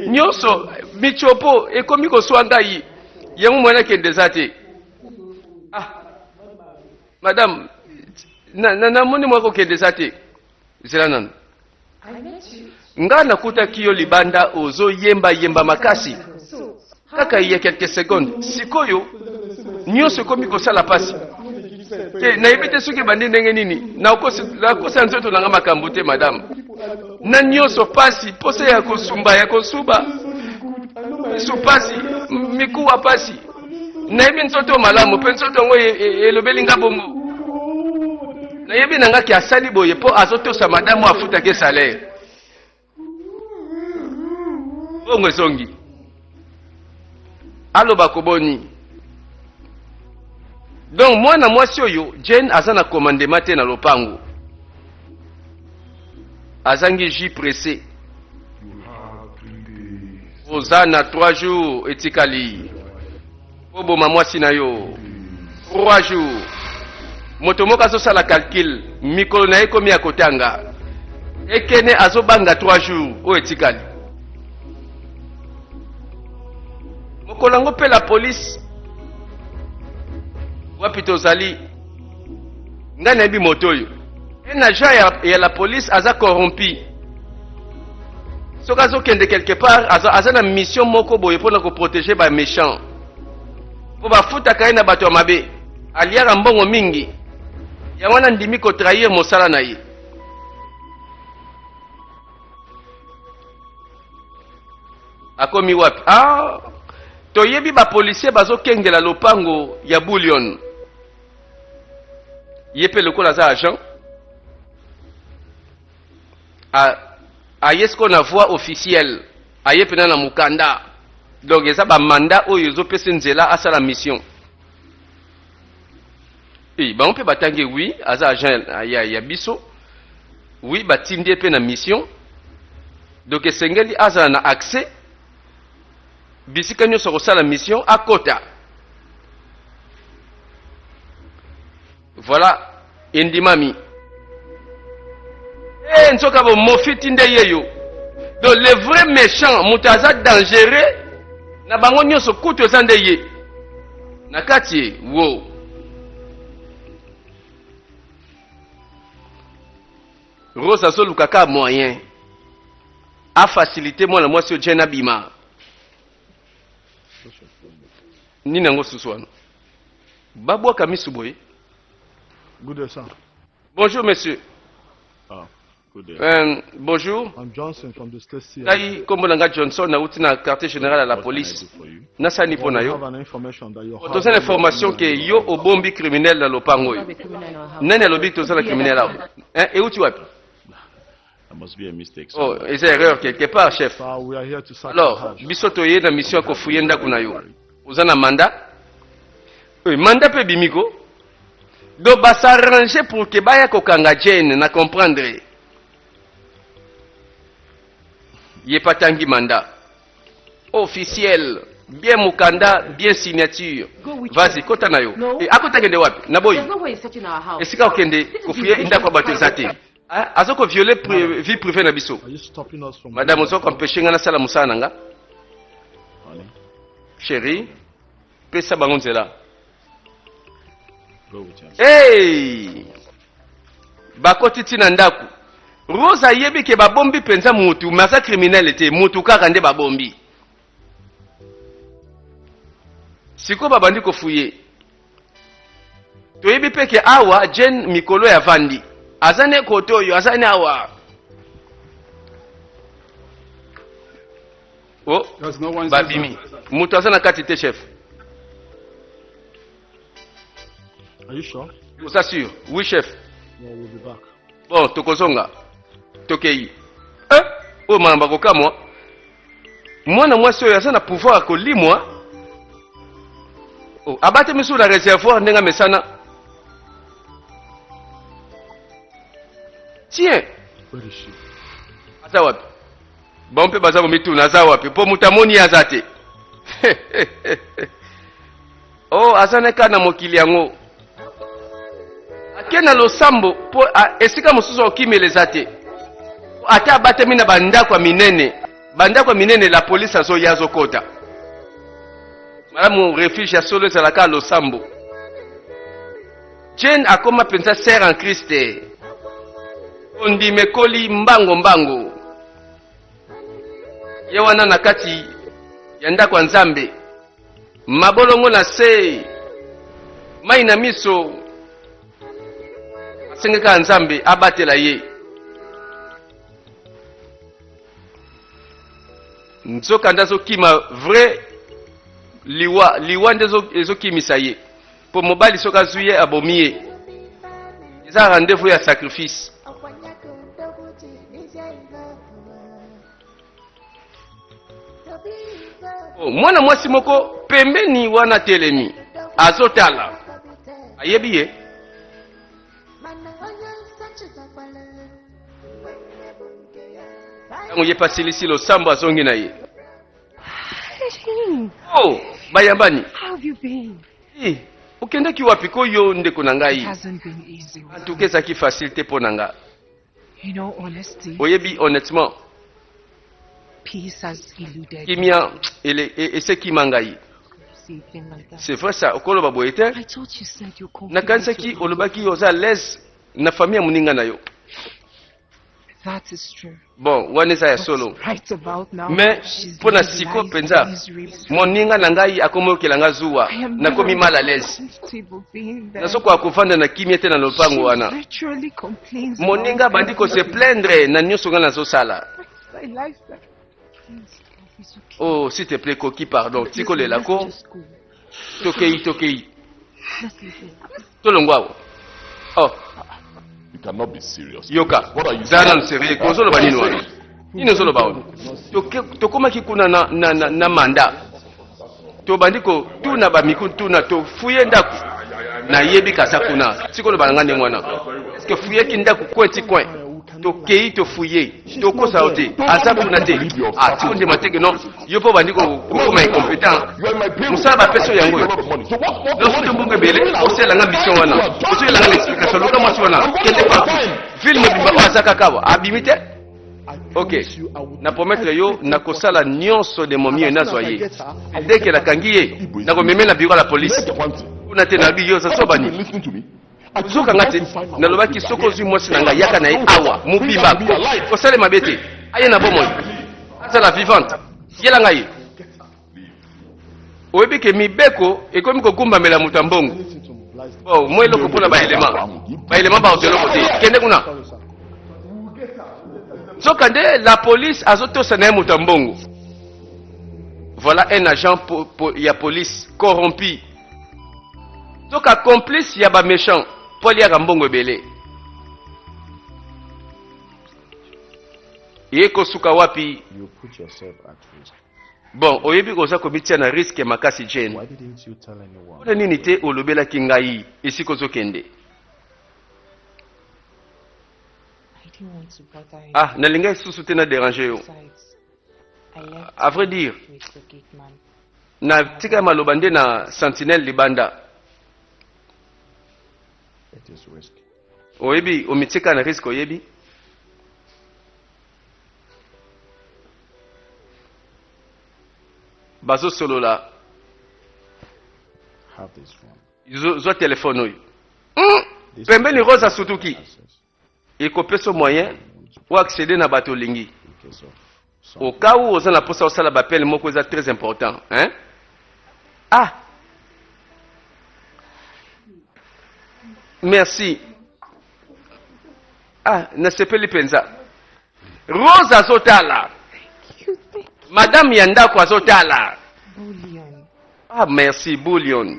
nyonso michopo ekomi koswa ngai yango mwana kende eza te madame namoni mwako kende eza te zela nanu nga nakutaki yo libanda ozoyemba makasi kaka ya quelques secondes sikoyo nyonso ekomi kosala pasi te nayebi te soki ebandi ndenge nini nakosa nzoto nanga makambo te madame na nyonso pasi posa ya kosuba miso pasi mikuwa pasi nayebi nzoto malamu mpe nzoto yango elobeli nga bongo nayebi na nga ki asali boye mpo azotosa madamu afutaki salaire bongo ezongi aloba koboni donc mwana mwasi oyo Jane aza na commandement te na lopango azangi jus pressé oza na 3 jours etikali oboma mwasi na yo 3 jours moto moko azosala calcul mikolo na ye komi ya kotanga ekene azobanga 3 jours oyo etikali mokolo yango mpe la police wapi tozali ngai nayebi moto oyo un agent ya la police aza corrompi soki azokende quelque part aza na mission moko boye mpona koprotege baméchant mpo bafutaka ye na bato ya mabe aliaka mbongo mingi yango wana ndimi kotrahir mosala na ye akomi wapi toyebi bapolisier bazokengela lopango ya Bullion ye mpe lokola aza agent aye siko na voix officielle aye mpena na mokanda donc eza bamanda oyo ezopesa nzela asala mission bango mpe batangi wi aza agent ya biso wi batindi ye mpe na mission donc esengeli azala na accès bisika nyonso kosala mission akota voilà endimami nzoka bo mofiti nde yeyo donc le vrai méchant moto aza dangereux na bango nyonso kutu eza nde ye na kati ye wo Rose azoluka ka moyen afacilité mwana mwasi oyo Jane abima nini yango susu wana babwaka misu boye. Good day, sir. Bonjour monsieur. Good day. Bonjour. I'm Johnson from the state CI. Ngai kombo nanga Johnson na uti na quartier général à la police. Nasani pona yo. Toza na information ke yo obombi criminel na lopango yo. Nani alobi toza na criminel awo? Et uti wapi? There must be a mistake. Oh, is there erreur quelque part, chef? We are here to sack Alors, biso toye na mission ko fuyenda kuna yo. Oza na mandat? Oui, mandat pe bimiko. Do ba s'arranger pour que baya ko kanga Jane na comprendre. Yé patangi mandat. Officiel, bien mukanda, bien signature. Vas-y, kota na yo. Et akota kende wapi? Na boy. There's no way you're searching our house. Esika okende kofuye inda kwa bato zate. Azoko violer vie privée na biso. Are you stopping us from... Madame ozoko empêcher nga na sala musala nanga. Chérie, pesa bango nzela. Go with your Hey! Bakoti tina ndaku. Rosa yebi ke babombi penza mutu, maza criminel ete mutu kaka nde babombi. Siko babandi kofuye. Toyebi peke awa Jane mikolo ya vandi. Azane koto yo, azane awa. Oh, babimi. Mutu azana kati te chef. Are you sure? Vous assure? Oui chef. No, we'll be back. Bon, tokozonga. Tokei. Oh mamba kokamwa. Mwana mwasi oyo aza na pouvoir kolimwa. Oh, abate misu na réservoir ndenga mesana. Tiens. Where is she? Aza wapi? Bon mpe baza komituna aza wapi? Po mutamoni aza te. Oh, aza neka na mokili yango. Akena losambo po esika mosusu okimeleza te. Ata abatemi na bandako minene. Bandako minene la police azoya azokota. Malamu refuge ya solo ezalaka losambo. Jane akoma penza sœur en Christ. Ondime koli mbango mbango. Ye wana na kati ya ndako nzambe. Mabolongo na se. Mai na miso. Asengeka nzambe abatela ye. nzoka nde azokima vrai liwa nde ezokimisa ye mpo mobali soki azwi ye abomi ye eza rendez-vous ya sacrifice. Mwana mwasi moko pembeni wana telemi azotala ayebi ye ntango ye pasilisi losambo azongi na ye. Oh, bayambani. How have you been? Okendaki wapi ko yo ndeko na It ngai? hasn't been easy. En tout cas, ezaki facilité mpo na nga. You know, honesty, Oyebi honnêtement, peace has eluded kimia esekima ngai. see thing like that. C'est vrai ça, okoloba boye te. I thought you said you're confident. Nakanisaki olobaki oza à l'aise na famille ya moninga na yo. That is true. Bon, wana eza ya solo. Right about now, Mais she's mpo na living siko life penza, misery. moninga na ngai akomi okela nga zuwa, I am nakomi not mal à l'aise. comfortable being there. Nazokoka kovanda na kimia te na lopango She wana. virtually complains Moninga about bandi kose everything. plaindre na nyonso nga nazosala. My life, please, love is okay. Oh, s'il te plaît, Koki, pardon. Listen, Tikolela let's ko, just go. tokei. Let's listen. Tolongwa. Oh, You cannot be serious. yoka. What are you Zana saying? nseri, kozolo ba nini wana? Nini ozolo ba wana? Tokomaki kuna na manda. Tobandi ko tuna ba miku tuna to fuye ndaku. Na yebi kasa kuna. Sikolo ba ngane mwana. Est-ce que fuye ki ndaku kwenti kwen? Tokei to fuye. Tokosa ote. Asa kuna te. Ah, tiko ndi mateke non. Yopo bandi ko koma incompétent. You are in my payroll. Musala ba peso yango. I pay a lot of money. So what Lorsque tu mbunge bele, osela nga mission wana. Osela nga explication loka mwasi wana. Kende pa. Film bimba azaka kawa. Abimite? Ok. Na promettre yo na kosala nyonso de momi nazwa ye. Dès que la kangi ye, na ko memela bureau la police. Make one thing. Kuna te na biyo sa You sobani. listen to me. I told Zoka you ngati not to find out na what lobaki you soko are zui mwasi na nga yaka na ye awa mubimba. Kosale mabete. Aye na bomoi. Asa la vivante. Yela ngai. Oyebi ke mibeko ekomi kokumbamela moto ya mbongo. Oh, moi eloko mpona baelema baoteloko te kende kuna soka nde la police azotosa na ye moto ya mbongo. Voilà un agent ya police corrompu, soka complice ya baméchant mpo aliaka mbongo ebele. ye kosuka wapi? You put yourself at risk. Bon, oyebi koza komitia na risque makasi Jane. Why didn't you tell anyone? Mpona nini te olobelaki ngai esika ozokende? I didn't want to bother him. Ah, nalingai susu te na déranger yo. Besides, I left À vrai dire, with the gate man. na tika maloba nde na sentinelle libanda. It is risky. Oyebi omitika na risque oyebi? Bazo solola. Have this phone. Zo téléphone oyo. Pembeni Rosa Sutuki. Access Ekopesa moyen ou accéder na bato lingi. in case of Au something. cas où oza na posa osala bapele moko eza très important, hein? Ah. Merci. Ah, nasepeli penza. Rosa azotala. Madame Yandako azotala. Bullion, Ah, merci Bullion.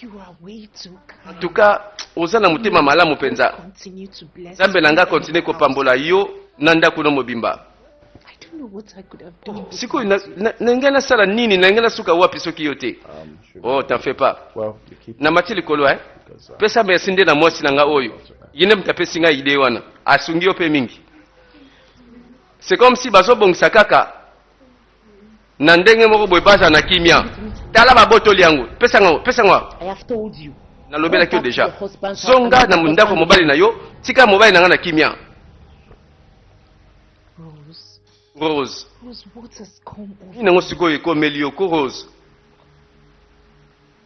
you are way too En kind. tout cas, oza na motema malamu penza. Continue to bless Zambe nanga me continue and my kopambola yo na ndako no mobimba. house. I don't know what I could have done. Siku na nasala nini na ngela suka wapi soki yote. Should Oh, t'en fais pas. well, you keep Na mati likolo eh. because Pesa merci nde na mwasi nanga oyo. Yine mtapesi nga ide wana. Asungi yo pe mingi. C'est comme si bazo bongisa kaka. Na ndenge moko boy baza na kimia. Tala babotoli yango. Pesa nga. I have told you. Na lobela kyo Go back to deja. your husband's house Zonga and na let your mundako husband mobali na yo. Tika mobali nanga na kimia. Rose, Rose. what has come over? Ina ngo sikoyo ekomeli yo ko Rose.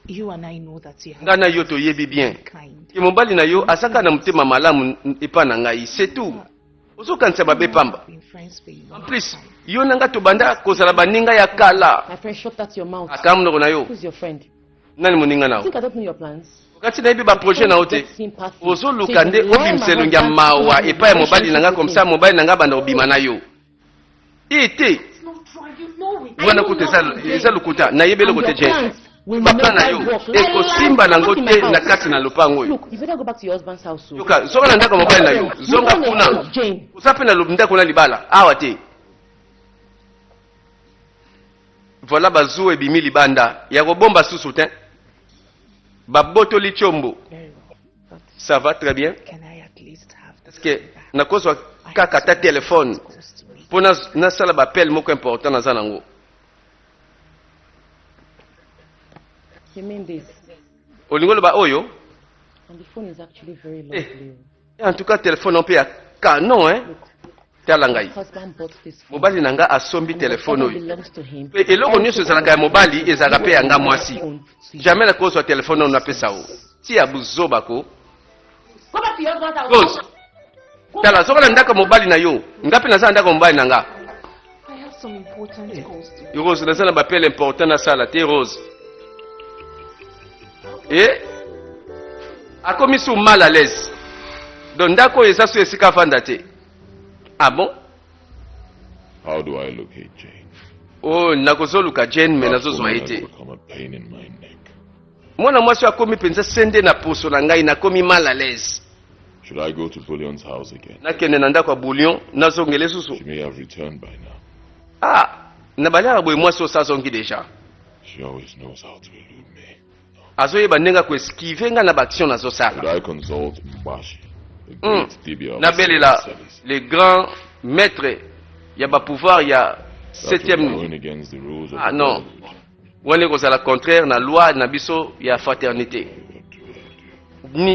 You and I know that you have Nga na yo to yebi bien. kind. Ke mobali na yo asaka na mutema malamu epa na ngai. C'est tout. Ozokanisa babe pamba. We've been friends for a En long plus, time. yo nanga tobanda kozala baninga ya kala. My friend, shut that your mouth. Akamunoko na yo. Who's your friend? Nani moninga I nao? think I don't know your plans. Okati na yebi ba projet na ote. Get sympathy. Ozoluka nde So you lie obimisa my elongi ya husband mawa to epa ya the mobali nanga relationship comme ça mobali nanga banda obima na yo. Ete, It's not mwana kuta eza lokuta nayebeli And kote your Jane plans will papa na never yo work. ekosimba nango te na kati na lopango oyo Look, you better go back to your husband's house soon. yoka zonga na ndako mobali na yo zonga kuna Jane. oza mpe na ndako na libala awa te voilà bazuwa ebimi libanda ya kobomba susu te babotoli tiombo Very well. But ça va très bien can I at least have this parce que thing back? nakozwa kaka ta telefone Close to me. mpo nasala bapele moko important naza nango You mean this? olingi oloba oyo And the phone is actually very Eh. lovely. en tout cas telefone mpe ya canon hein tala ngai My husband bought this phone. mobali na nga asombi telefone Whatever oyo belongs to him. Pe eloko nyonso ezalaka ya mobali ezalaka mpe ya nga mwasi Phone to you. jamais nakozwa telefone oyo napesa o ti ya buzobako Go back to your husband's house. rose tala soki na ndako mobali na yo nga mpe naza na ndako mobali na nga I have some important calls to make. rose naza na bapele important nasala te rose e akomi su mal à l'aise donc ndako oyo eza so esika afanda te ah bon How do I locate Jane? oyo nakozoluka jane me That nazozwa woman ye has te become a pain in my neck. mwana mwasi oyo akomi mpenza sende na poso na ngai nakomi mal à l'aise Should I go to Bullion's house again? nakende na ndako ya boulion nazongela lisusu She may have returned by now. ah na baliaka boye mwasi oyo azongi deja She always knows how to elude me. azoyeba ndenge akoeskive nga na baaction Should nazosala I consult Mbashi, the great Dibia of nabelela Celis? le grand maître ya bapouvoir ya That would be 7e going against the rules of ah the non brotherhood. wana ekozala contraire na loi na biso ya fraternité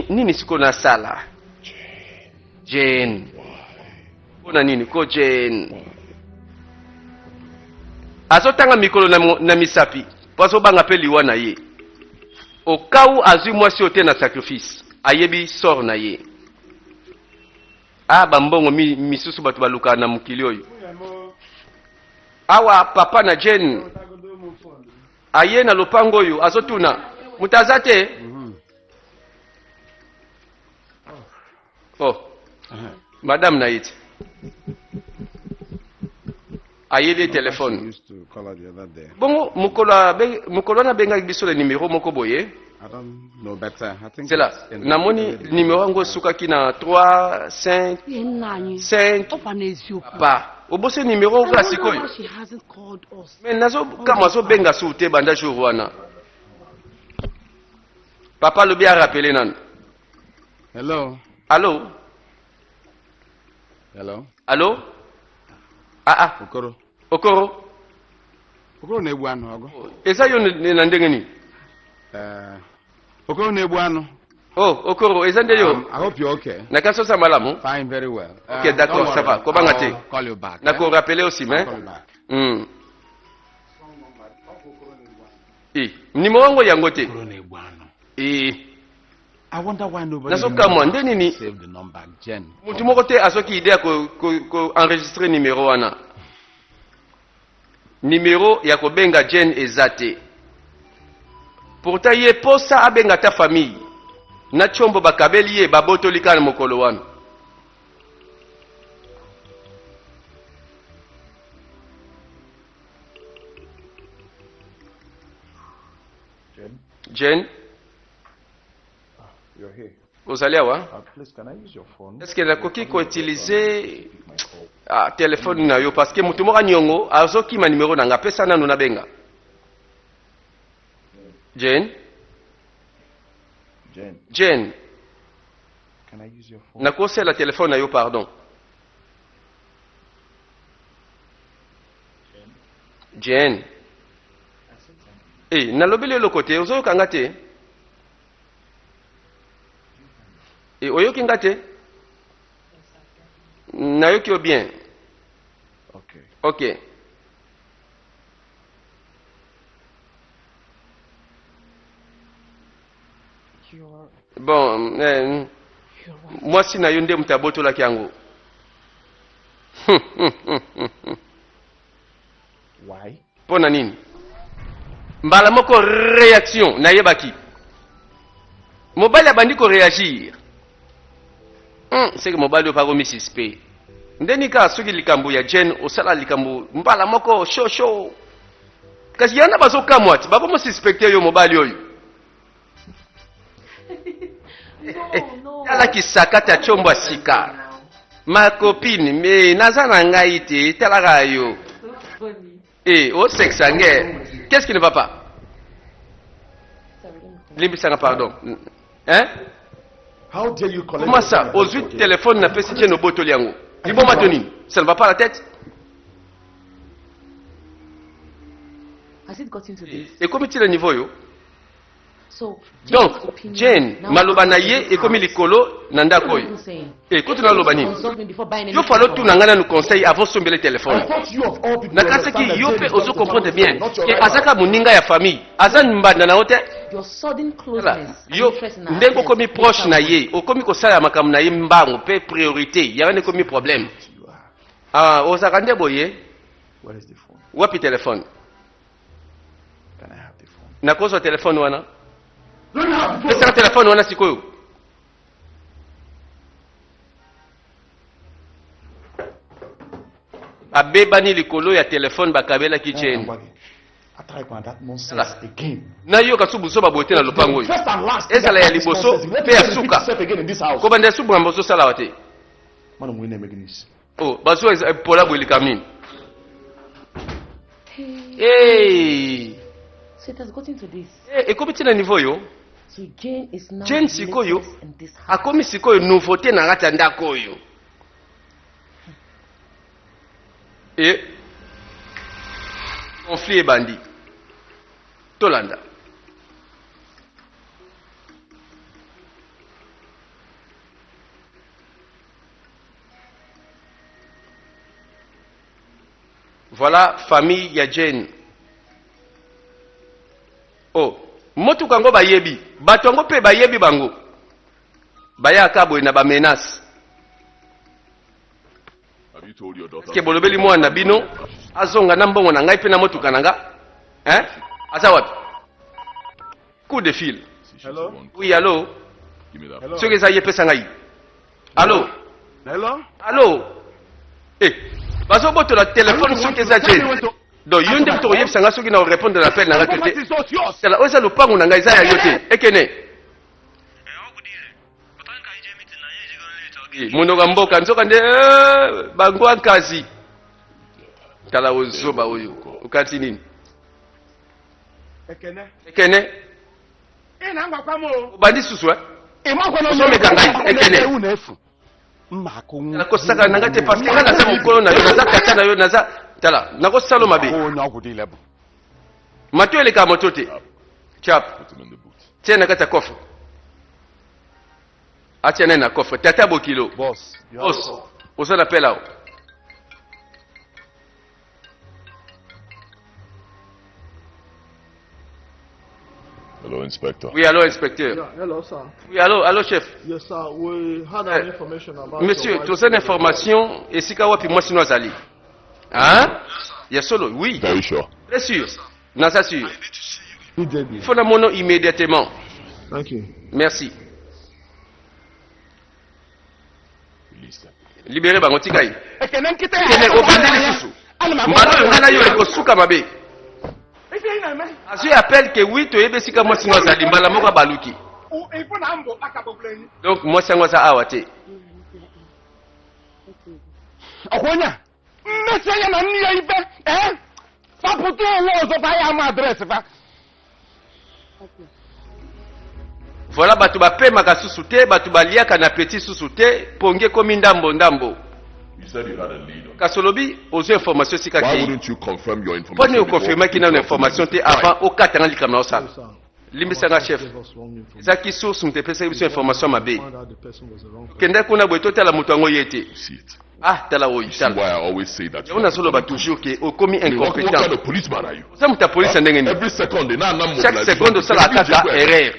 nini sikoyo nasala jane mpona nini ko jane azotanga mikolo na misapi po azobanga mpe liwa na ye okau azwi mwasi oyo te na sacrifice ayebi sort na ye bambongo misusu bato balukaka na mokili oyo awa papa na jane aye na lopango oyo azotuna moto aza te oh madame na ye te ayeli telefone Used to call her the other day. bongo mokolo wana abengaki biso na nimero moko boye I don't know better. I think zela it's in namoni the- nimero yango esukaki na 3 5 Ihe nna anyị 5 ọ kwa n'eziokwu. pa obose nimero I oka wonder sikoyo why she hasn't called us. me nazokama azobenga su te banda jour wana papa alobi arapele nanu Hello. allo Hello. allo Okoro. okoro Okoro na-egbu anụ ọgụ. eza yo na ndenge nini Okoro na-egbu anụ. oh okoro eza nde yo I hope you're okay. nakasosa malamu Fine, very well. Ok, d'accord, don't ça va. worry. Kobanga te. I'll call you back. nakorapele aussi I'll mais call you back. nimero yango yango te Okoro na-egbu anụ. Eh, I wonder why nobody nazokamwa nde nini save the number. Jen. mutu moko te azoki ide ya koenregistre nimero wana nimero ya kobenga jane eza te pourtant ye posa abenga ta famille na tiombo bakabeli ye babotoli kaka na mokolo wana jane You're here. ozali awa Please, can I use your phone? est ce que nakoki koutilize telefone na yo parce que mutu moko aniongo azokima nimero na nga apesa nanu nabenga jane Jane, jane can I use your phone? nakosela telefone na yo pardon jane nalobeli eloko te ozoyoka nga te oyoki nga te nayoki yo bien Okay. ok You're bon mwasi na yo nde moto abotolaki yango Why? mpo na nini mbala moko réaction nayebaki mobali abandi koréagir seke mobali oyo pakomi suspect ndeni ka soki likambo ya Jane osala likambo mbala moko show kasi yana bazokamwa ati babo mo suspecter yo mobali oyo No. tala kisakata chombo sika ma copine me naza na ngai te talaka yo So funny. au sexe sanguin. Qu'est-ce qui ne va pas? Limbisanga, pardon. Hein? How dare you collect Comment ça? Aux 8 téléphones, n'a pas si nos bottes liango. Ils vont maintenir. Ça ne va pas à la tête? Has it gotten to this? Et comme il est niveau yo? So, Donc, Jane's opinion Jane, now malobana ye et comme il est colo, nanda koy. Et quand on a lobani, consult me before buying yo falo tout nangana nous conseille avant de sommer le téléphone. I thought you of all people Nakasa understand ki that yo Jane pe is ozo not comprendre the bien. not your Que right. azaka muninga ya famille, azan mbanda na hote. Your sudden Voilà. closeness and Yo, interest in our ndenge affairs okomi makes proche her na worry. ye, okomi kosala makambo na ye mbango pe priorité, ya wana komi problème. You are. Ah, ozaka nde boye, Where is the phone? wapi téléphone? Can I have the phone? Nakozwa téléphone wana? Don't have the phone. Pesa téléphone wana sikoyo. Abebani likolo ya téléphone bakabela kitchen. I try to that nonsense Voilà. again. Na yo kasubuso babote na lopango yo. First and last. Ezala ya liboso Let pe ya me repeat suka. yourself again in this house. Ko bande subu ngambo so sala wate. Man, I'm winning making this. Oh, baso pola bweli kamini. Hey. So it has gotten to this. Eh, ekomi tina niveau yo. So Jane is now Jane the sikoyo latest in this house. akomi sikoyo nouveauté na kati ya ndako oyo. Et conflit ebandi. Tolanda. Voilà famille ya Jane. Oh, motuka yango bayebi, bato yango pe bayebi bango. Bayaka boye na ba menace. Have you told your daughter? Ke bolobeli mwana bino azonga na mbongo na ngai pe na motuka na nga. Hein? Asa wapi? Coup de fil. Hello? Oui, allô? Give me that. Hello? Soki eza ye pesa ngai. Allô? Hello? Allô? Eh, bazo boto la téléphone soki eza Jane. Donc yo nde to yebisa nga soki na répondre à l'appel na nga te. Tala oza lupango na ngai eza ya yo te. Ekene. Mundoka mboka nzoka nde bango akazi. Tala ozoba oyo. Ukati nini? Ekene. Bandi susu eh? Osomeka ngai ekene. Nakosaka na nga te parce que nga naza mokolo na yo naza tata na yo naza tala nakosala mabe. Mato eleka moto te. Chap. Put him in the boot. Tiens na kati ya coffre. Atia nene na coffre. Tata bokilo. Boss. Boss. Oza na pela o. Hello, Inspector. Oui, allô, inspecteur. Yeah, hello, sir. Oui, allô, chef. Yes, sir. We had Eh, an information about Monsieur, your tu wife's as une information et si kawapi moi sino azali. Hein? Ya solo, oui. Very sure. Très sûr. Nasa sûr. immediately. Il faut la mono immédiatement. Thank you. Merci. Release them. Libérez bango tikai. Ekene nkite Kene obandeli susu. Mbalo yo ngana yo ekosuka mabe. Azui appelle que oui, tu es sika moi sino azali mbala moko baluki. Donc moi sango za awate. Okonya. Mmesi ya na nni ya ibe. Faputu owo ozo fa ya ma address fa. Voilà batu bapemaka susu te, batu baliaka na petit susu te, ponge komi ndambo ndambo. You said you had a lead on. Kasolobi ozo information sika Why ke. wouldn't you confirm your information? Pone before confirmer kina you information te document? avant okata nga likamna osala. Yes, sir. Limbisanga chef. Gave us wrong information. Ezaki source mtepesa biso information mabe. Found out the person was the wrong person. Kenda kuna bwe totala mutu yango yete. You see it. Ah, tala oyi See tala. why I always say that. Yauna solo ba toujours ke okomi What kind incompétent. of policeman are you? Oza muta police ndenge ni. Every second, they now Chaque seconde osala kaka erreur.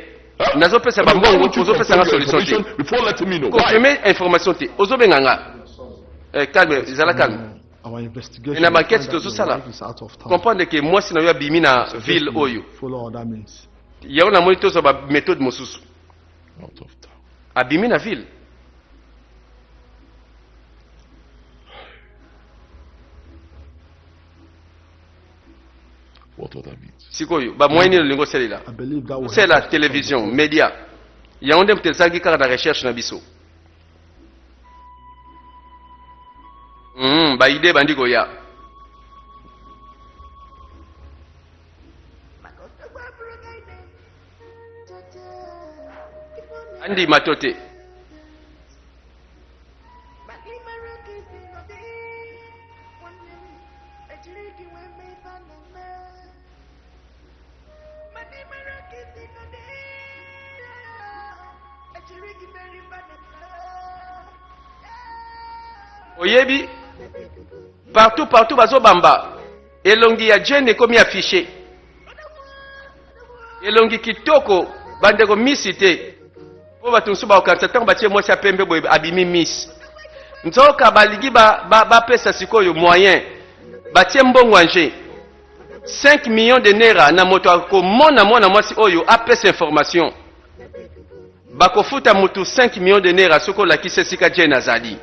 Nazo pesa ba mbongo, ozo pesa nga solution te. before letting me know. Why? Confirmer information te. Ozo benga nga. Calme, zala calme. Our investigation. Et na we banquette find that to your sala. wife is out of town. Comprendre que moi sino yo bimi na ville oyo. Follow other means. Yauna moni tozo ba méthode mosusu. Out of town. Abimi na ville. What other means? sikoyo bamoyeni lolingo osalela I believe that will c'est help la us. télévision média yango nde moto ezalaki kaka na recherche na biso baide bandi koya andima to te oyebi partout bazobamba elongi ya jene ekomi affiché elongi kitoko bandeko misi te po bato mosusu bakokanisa ntango batie mwasi ya pembe boye abimi misi nzoka balingi bapesa sikoyo moyen batie mbongo anje 5 millions de naira na moto akomona mwana mwasi oyo apesa information bakofuta mutu 5 millions de naira soki olakisi esika jene azali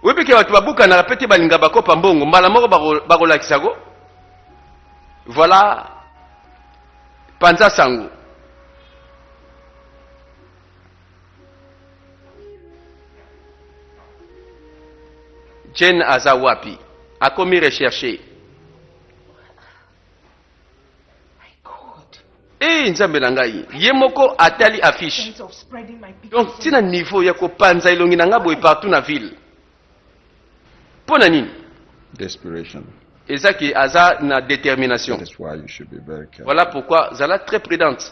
webike bato babukanaka pete balinga bakopa mbongo mbala moko bakolakisako voilà panza sango jane aza wapi akomi recherche nzambe na ngai ye moko atali affiche donc tina niveau ya kopanza elongi na nga boye partout na ville mpo na nini Desperation. ezaki aza na détermination That is why you should be very careful. voilà pourquoi zala très prudente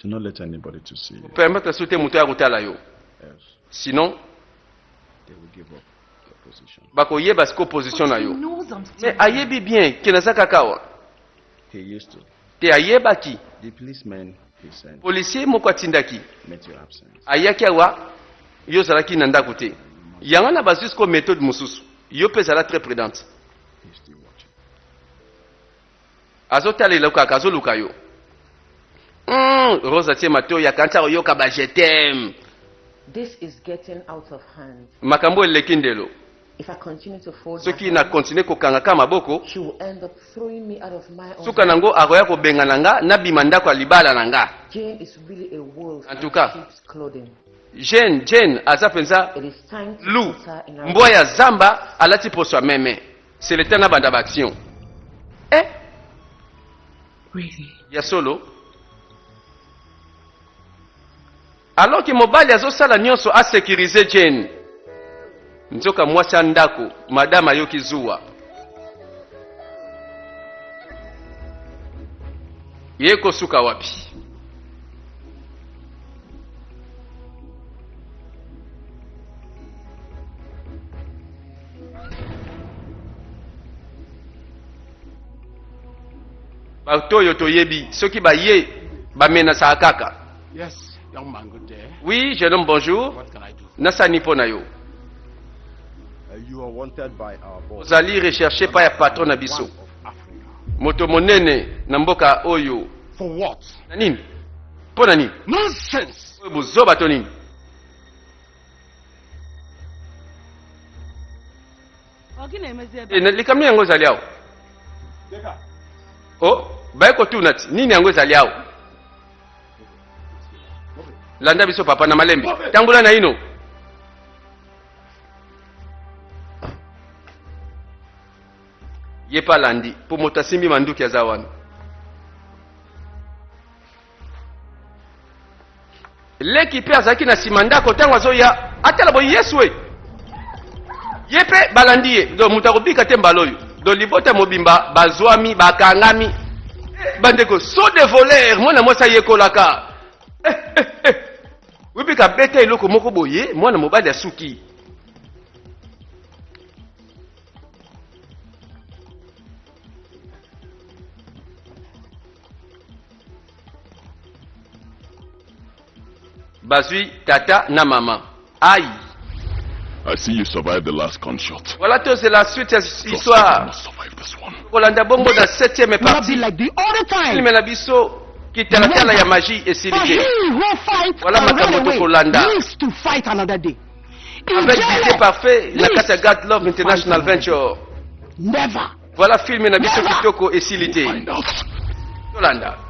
Do not let anybody to see you. permettre soute moto ya kotala yo Else sinon they will give up their position. bakoyeba siko position na yo knows I'm mais still ayebi bien ke naza kaka awa He used to. te ayebaki The policeman he sent policier moko atindaki met your absence. ayaki awa yo ozalaki na ndako te yango na bazwi siko méthode mosusu yo mpe ezala très prudente He's still watching. azotalela kaka azoluka yo rose atie mateo yakanisa koyoka ba je t'aime This is getting out of hand. makambo eleki ndelo If I continue to fold my soki hands, na continue kokangaka maboko she will end up throwing me out of my own suka nango akoya kobenga na nga nabima ndako ya libala na nga Jane is really a wolf En in tout cas, sheep's clothing. jane aza mpenza It is time to loup put her in her mbwa ya zamba alati poso ya meme c'est le temps na banda baaction Really? ya solo alors ke mobali azosala nyonso asécurize jane nzoka mwasi ya ndako madame ayoki zuwa ye kosuka wapi bato oyo toyebi soki baye bamenasaka kaka Yes, young man, good day. oui jeune homme bonjour What can I do? nasani mpo na yo You are wanted by our boss. ozali recherche pa ya patron na biso Of Africa. moto monene na mboka oyo For what? na nini mpo na nini Nonsense! oyo bozoba to nini likambo yango ezali awo o baye kotuna ti nini yango ezali awo landa biso papa na malembe tambola na ino ye pa landi mpo moto asimbi manduki aza wana leki mpe azalaki na nsima ndako ntango azoya atala boye yesu e ye mpe balandi ye do moto akobika te mbala oyo do libota mobimba bazwami bakangami bandeko so de voler mwana mwasi ayekolaka wibika beta eloko moko boye mwana mobali asuki bazwi tata na mama aïe I see you survived the last gunshot. voilà to c'est la suite ya Trust me, you histoire must survive this one. kolanda bongo na 7e Not be partie like the other time. filme na biso kitalatala ya magie For esili he te who fights Voilà and makambo run away tokolanda. lives to fight another day. In avec jail, DJ parfait na lives kati ya God Love International fight another Venture day. Never Voilà film na biso kitoko esilite. Yolanda.